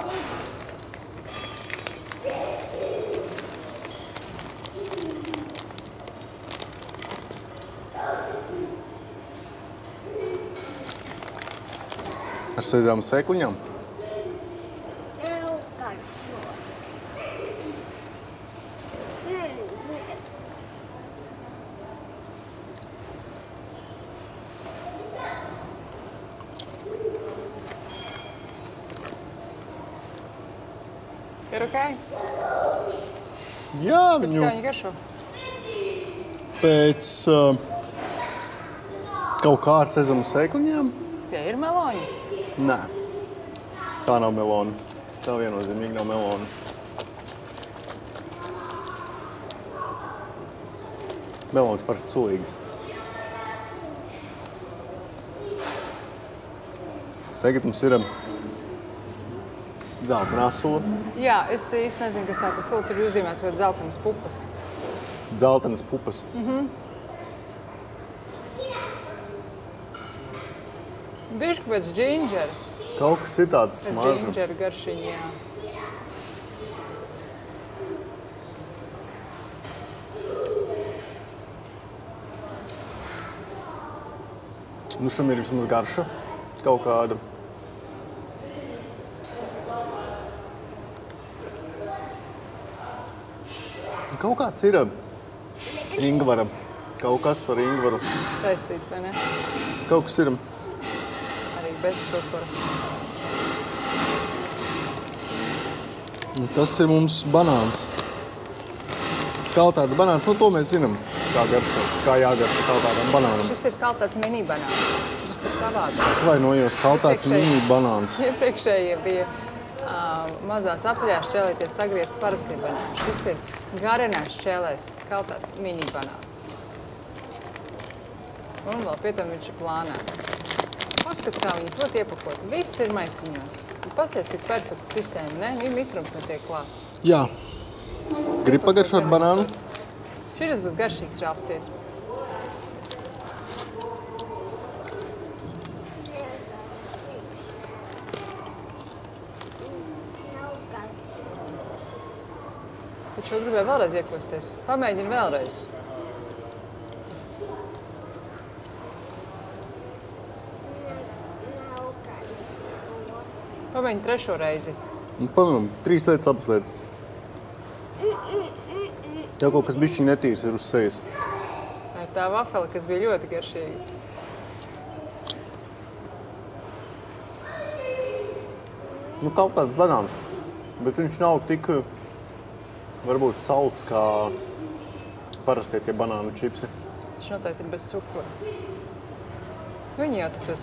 Ar sezāmu sēkliņām? Tev garšo. Ir ok? Jā, Kā viņi garšo? pēc kaut kā ar sezamu sēkliņām. Tie ir meloņi. Nē, tā nav melona. Tā viennozīmīgi nav melona. Melonas parasti sulīgas. Tagad mums ir dzeltenā sula. Jā, es īsti nezinu, kas tā pa sulu. Tur ir uzzīmēts kaut zeltenas pupas. Dzeltenas pupas. Bišķi pēc džinģera. Kaut kas ir tāds Pēc smarža. džinģera garšiņa, jā. Nu, šim ir vismaz garša kaut kāda. Kaut kāds ir ingvara. Kaut kas ar ingvaru. Saistīts, vai ne? Kaut kas ir. Arī bez cukura. Un tas ir mums banāns. Kaltāts banāns, nu to mēs zinām, kā garšo, kā jāgaršo kaltātam banānam. Šis ir kaltāts mini banāns. Tas ir savāds. Atvainojos, kaltāts mini banāns. Iepriekšējie bija mazās apaļās šķēlīties sagriezt parastie banāni. Šis ir garenās šķēlēs kaltāts mini banāns. Un vēl pie tam viņš ir plānēts. Paskat, kā viņi to iepakot. Viss ir maisiņos. Pasties, cik perfekta sistēma, ne? Mitrums netiek klāt. Jā. Grib pagaršot banānu? Šis būs garšīgs, Ralfciet. Taču gribēju vēlreiz iekosties. Pamēģini vēlreiz. Pamēģini trešo reizi. Pamēģinām, 3 lietas, abas lietas. Tev kaut kas bišķiņ netīrs ir uz sejas. Ar tā vafeli, kas bija ļoti garšīga. Nu, kaut tāds banāns, bet viņš nav tik, varbūt, salds kā parastie tie banānu čipsi. Viņš noteikti ir bez cukura. Viņi jau tā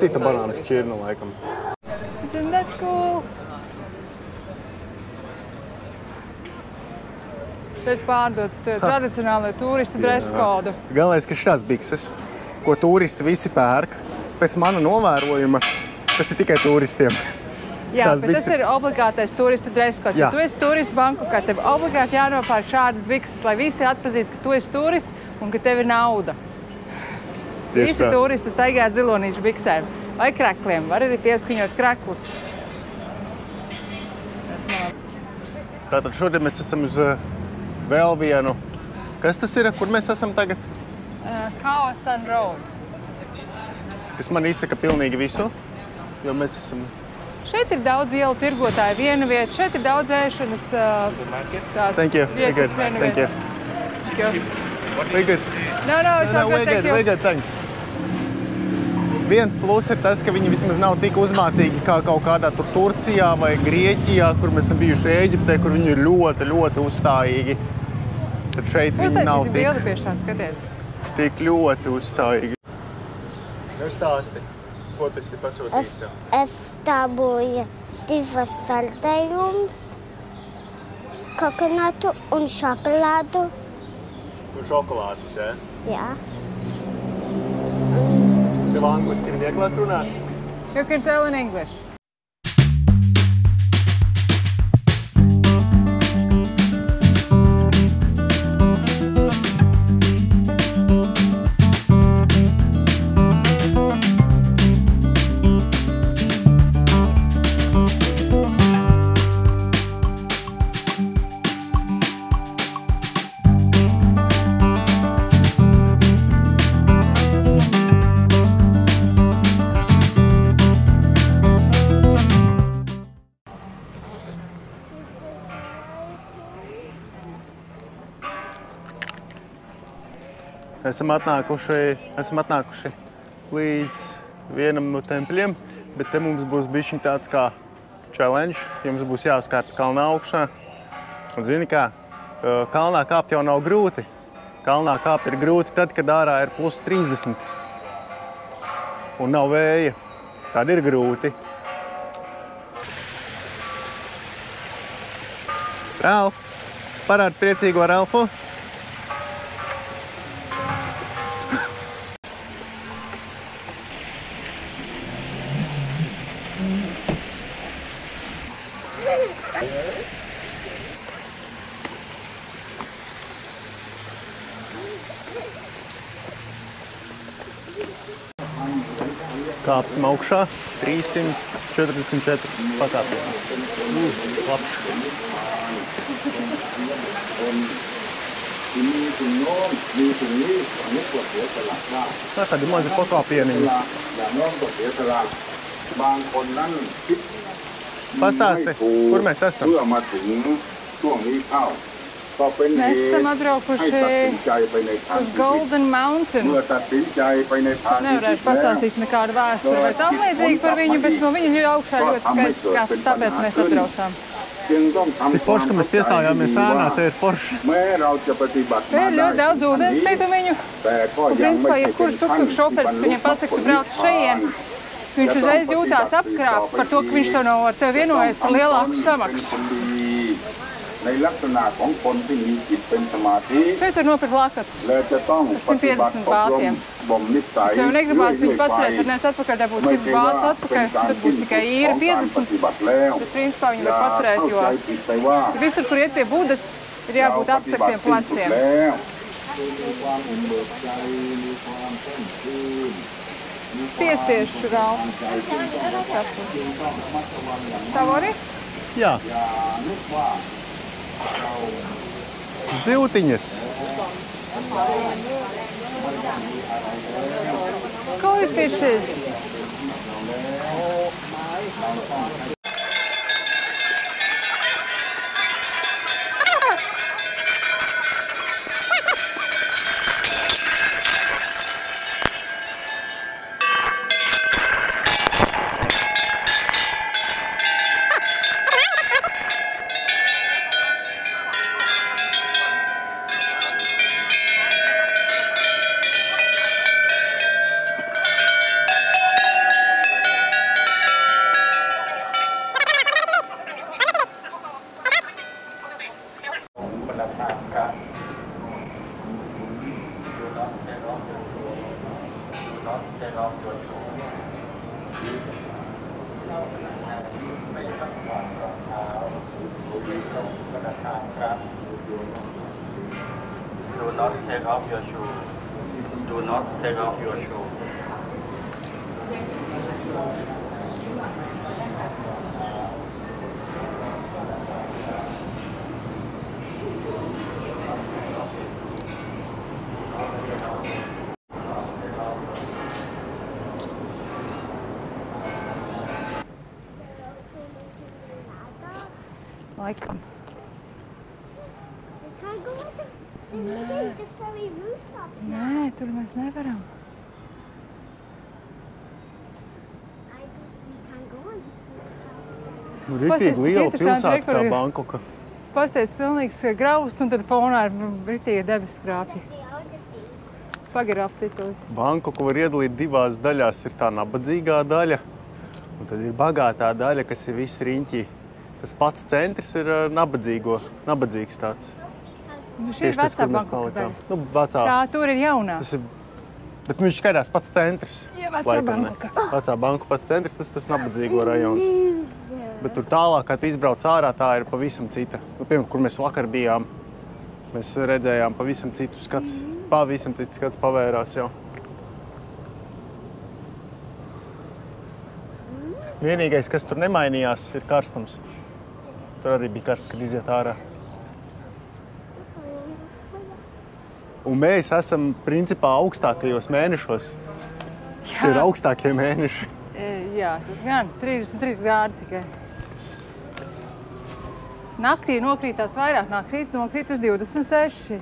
Cita banānu šķirna, laikam. Isn't that cool? Tad pārdot tradicionālo turistu dresu kodu. Galvenais, ka šitās bikses, ko turisti visi pērk, pēc mana novērojuma, tas ir tikai turistiem. Jā, Šās bet bikses- tas ir obligātais turistu dresu kods. Jā. Ja tu esi turists Bankokā, tev obligāti jānopērk šādas bikses, lai visi atpazīst, ka tu esi turists un ka tev ir nauda. Tieši Visi tā. turisti staigā ar zilonīšu biksēm vai krekliem. Var arī pieskaņot kreklus. Tātad šodien mēs esam uz vēl vienu. Kas tas ir, kur mēs esam tagad? Khao San Road. Kas man izsaka pilnīgi visu, jo mēs esam... Šeit ir daudz ielu tirgotāju viena vieta, šeit ir daudz ēšanas tās Thank you, we're vietas good, viena thank you. vieta. We're good. No, it's all good, thank you. We're good, thanks. Viens plus ir tas, ka viņi vismaz nav tik uzmācīgi kā kaut kādā tur Turcijā vai Grieķijā, kur mēs esam bijuši Ēģiptē, kur viņi ir ļoti, ļoti uzstājīgi. Tad šeit viņi nav Uztaisīsim bildi pie tā, skaties. tik ļoti uzstājīgi. Stāsti, ko tas ir pasūtījis? Es dabūju 2 saldējumus, kokonatu un šokolādu. Un šokolādes, jā? Jā. Tev angliski ir vieglāk runāt? You can tell in English. Esam atnākuši līdz vienam no tempļiem. bet te mums būs bišķiņ tāds kā challenge. Jums būs jāuzkāpj kalnā augšā. Un zini kā, kalnā kāpt jau nav grūti. Kalnā kāpt ir grūti tad, kad ārā ir plus 30 un nav vēja. Tad ir grūti. Ralf, parādi priecīgo Ralfu. Kāpsim augšā 344 pakāpienus. Labs. Tā kādi mazi pakāpieniņi. Pastāsti, kur mēs esam? Mēs esam atbraukuši uz Golden Mountain. Nevarēšu pastāstīt nekādu vēsturi vai tam līdzīgi par viņu, bet no viņa augšā ļoti skaists skats, tāpēc mēs atbraucām. Tik forši, ka mēs piestājāmies ēnā, te ir forši. Te ir ļoti daudz ūdens pietumiņu. Un principā, ja kurš tuktuk šoferis, ka viņam pasaka, tu brauc šeien, viņš uzreiz jūtās apkrāpts par to, ka viņš to nav ar tevi vienojies par lielāku samaksu. ในลักษณะของคนที่มีจิตเป็นสมาธิ Šeit var nopirkt lakatus. และจะต้องปฏิบัติอบรมบ่มนิสัย Tev negribās viņu paturēt, tad nes atpakaļ dabūt 100 vācu atpakaļ, tad būs tikai īra 50. Bet principā viņi var paturēt, jo visur, kur iet pie Budas, ir jābūt apsargtiem pleciem. Piesiešu, Ralf. Tavu arī? Jā. Zivtiņas. Koi fishes. Do not take off your shoe. Do not take off your shoe. Laikam. Nē, tur mēs nevaram. Ritīgi liela pilsēta tā Bankoka. Pasties pilnīgs grausts un tad fonā ir ritīgi debes skrāpji. Pagarāf citu. Bankoku var iedalīt divās daļās. Ir tā nabadzīgā daļa un tad ir bagātā daļa, kas ir visi riņķī. Tas pats centrs ir nabadzīgs tāds. Šī ir vecā Bankokas daļa. Nu, vecā. Tā, tur ir jaunā. Bet viņš skaidrs pats centrs. Jā, vecā Bankoka. Vecā Bankoka pats centrs, tas nabadzīgo rajons. Bet tur tālāk, kad izbrauc ārā, tā ir pavisam cita. Nu, piemēram, kur mēs vakar bijām, mēs redzējām pavisam citu skats. Pavisam cits skats pavērās jau. Vienīgais, kas tur nemainījās, ir karstums. Tur arī bija karsts, kad iziet ārā. Un mēs esam, principā, augstākajos mēnešos. Tie ir augstākie mēneši. Jā, tas gan 33 grādi tikai. Naktī nokrītās vairāk, nokrīt uz 26.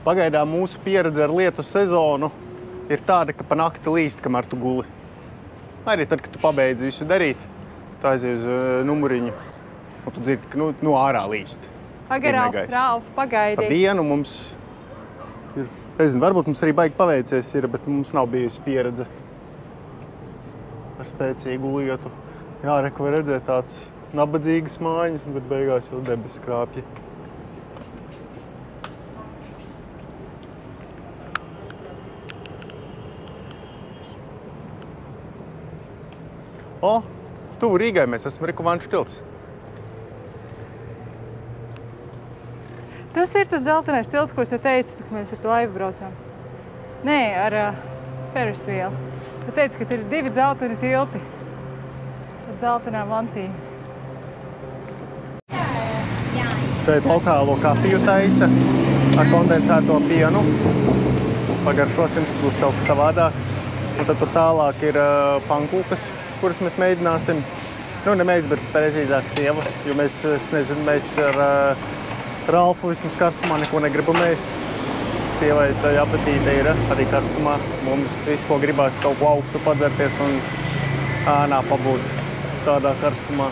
Pagaidām mūsu pieredze ar lietu sezonu ir tāda, ka pa nakti līst, kamēr tu guli. Arī tad, kad tu pabeidzi visu darīt, tu aizies uz numuriņu un tu dzirdi, ka nu ārā līst. Ralf, pagaidi. Pa dienu mums ir, nezinu, varbūt mums arī baigi paveicies ir, bet mums nav bijusi pieredze ar spēcīgu lietu. Jā, reku var redzēt tāds nabadzīgas mājas, un tad beigās jau debesis krāpja. O, tuvu Rīgai mēs esam Vanšu tilts. Tas ir tas zeltainais tilts, ko es jau teicu, kad mēs ar to laivu braucām. Nē, ar Ferris wheel. Tu teici, ka tur ir 2 zeltaini tilti. Tad zeltainā mantī. Šeit lokālo kafiju taisa ar kondensēto pienu. Pagaršosim, tas būs kaut kas savādāks. Un tad tur tālāk ir pankūkas, kuras mēs mēģināsim. Nu, ne mēs, bet precīzāk sieva, jo mēs, es nezinu, mēs ar Ralfu vismaz karstumā neko negribam ēst. Sievai tā apetīte ir arī karstumā. Mums viss, ko gribās, kaut ko augstu padzerties un ānā pabūt tādā karstumā.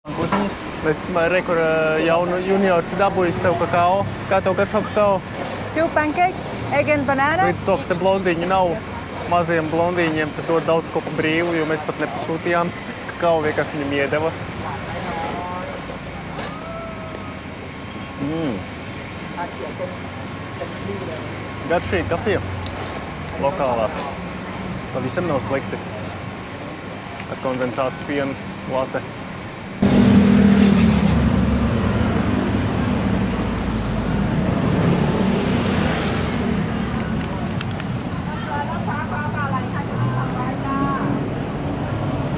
Pankūciņas. Mēs rekur jaunu juniors ir dabūjis sev kakao. Kā tev garšo kakao? 2 pancakes, egg and banana. Līdz to, ka te blondīņi nav maziem blondīņiem, tad dod daudz ko pa brīvu, jo mēs pat nepasūtījām. Kakao vienkārši viņam iedeva. Garšīga kafija. Lokālā. Pavisam nav slikti. Ar kondensātu pienu late.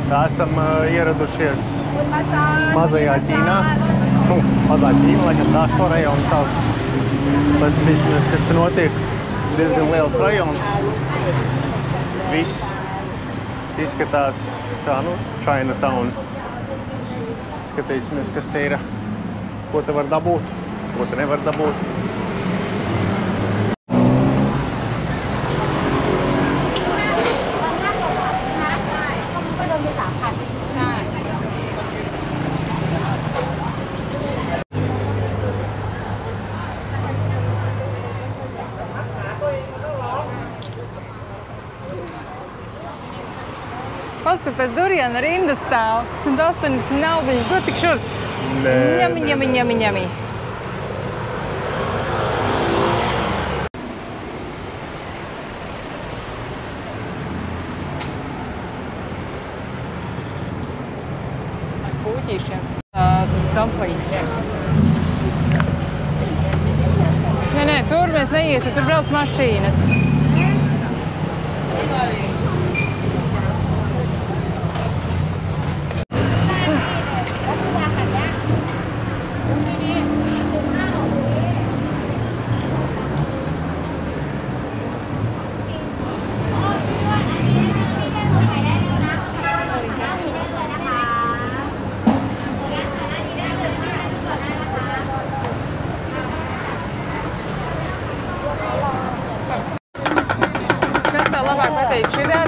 Tā esam ieradušies mazajā Ķīnā. Nu, mazā Ķīna, laikam tā šo rajonu sauc. Paskatīsimies, kas te notiek. Diezgan liels rajons. Viss izskatās kā, Chinatown. Skatīsimies, kas te ir. Ko te var dabūt, ko te nevar dabūt. Paskat, pēc duriena rinda stāv. 180 naudiņas, dod tik šur. Ņemi. Ar puķīšiem. Tas dumplings. Nē, tur mēs neiesim, tur brauc mašīnas.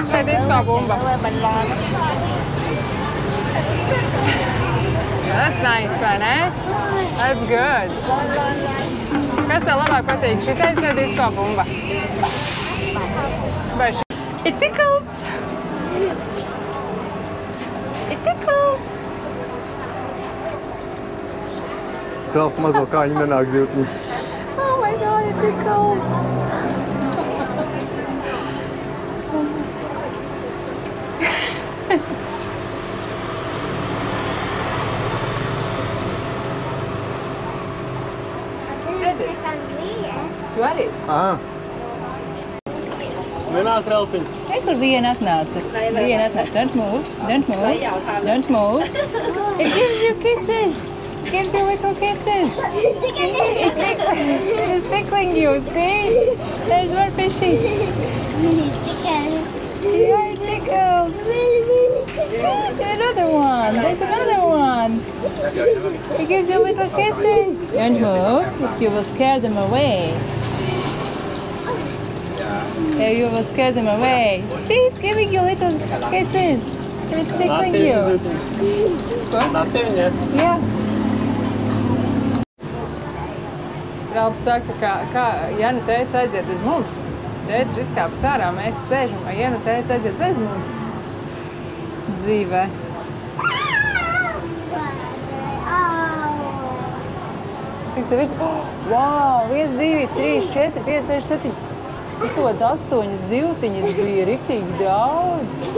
Šeit disko bumba. That's nice, vai ne? That's good. Kas tev labāk patīk? Šitais vai disko bumba? Vai It tickles! It tickles! Stralfa mazo kāņu nenāk zivtiņas. Oh my God, it tickles! Tu arī? Nenāk, Ralfiņ. Kur viena atnāca? Don't move. Don't move. It gives you kisses. It gives you little kisses. It's tickling you, see? There's more fishy. Yeah, it tickles. Another one. There's another one. He gives you little kisses. Don't move. You will scare them away. Yeah, you will scare them away. See, it's giving you little kisses. And it's tickling you. Yeah. Ralfs saka, kā ja nu tētis aiziet bez mums, tētis izkāpjas ārā, mēs sēžam, vai ja nu tētis aiziet bez mums dzīvē. Cik tev ir? Wow, 1, 2, 3, 4, 5, 6, 7. Kaut kāds 8 zivtiņas bija riktīgi daudz.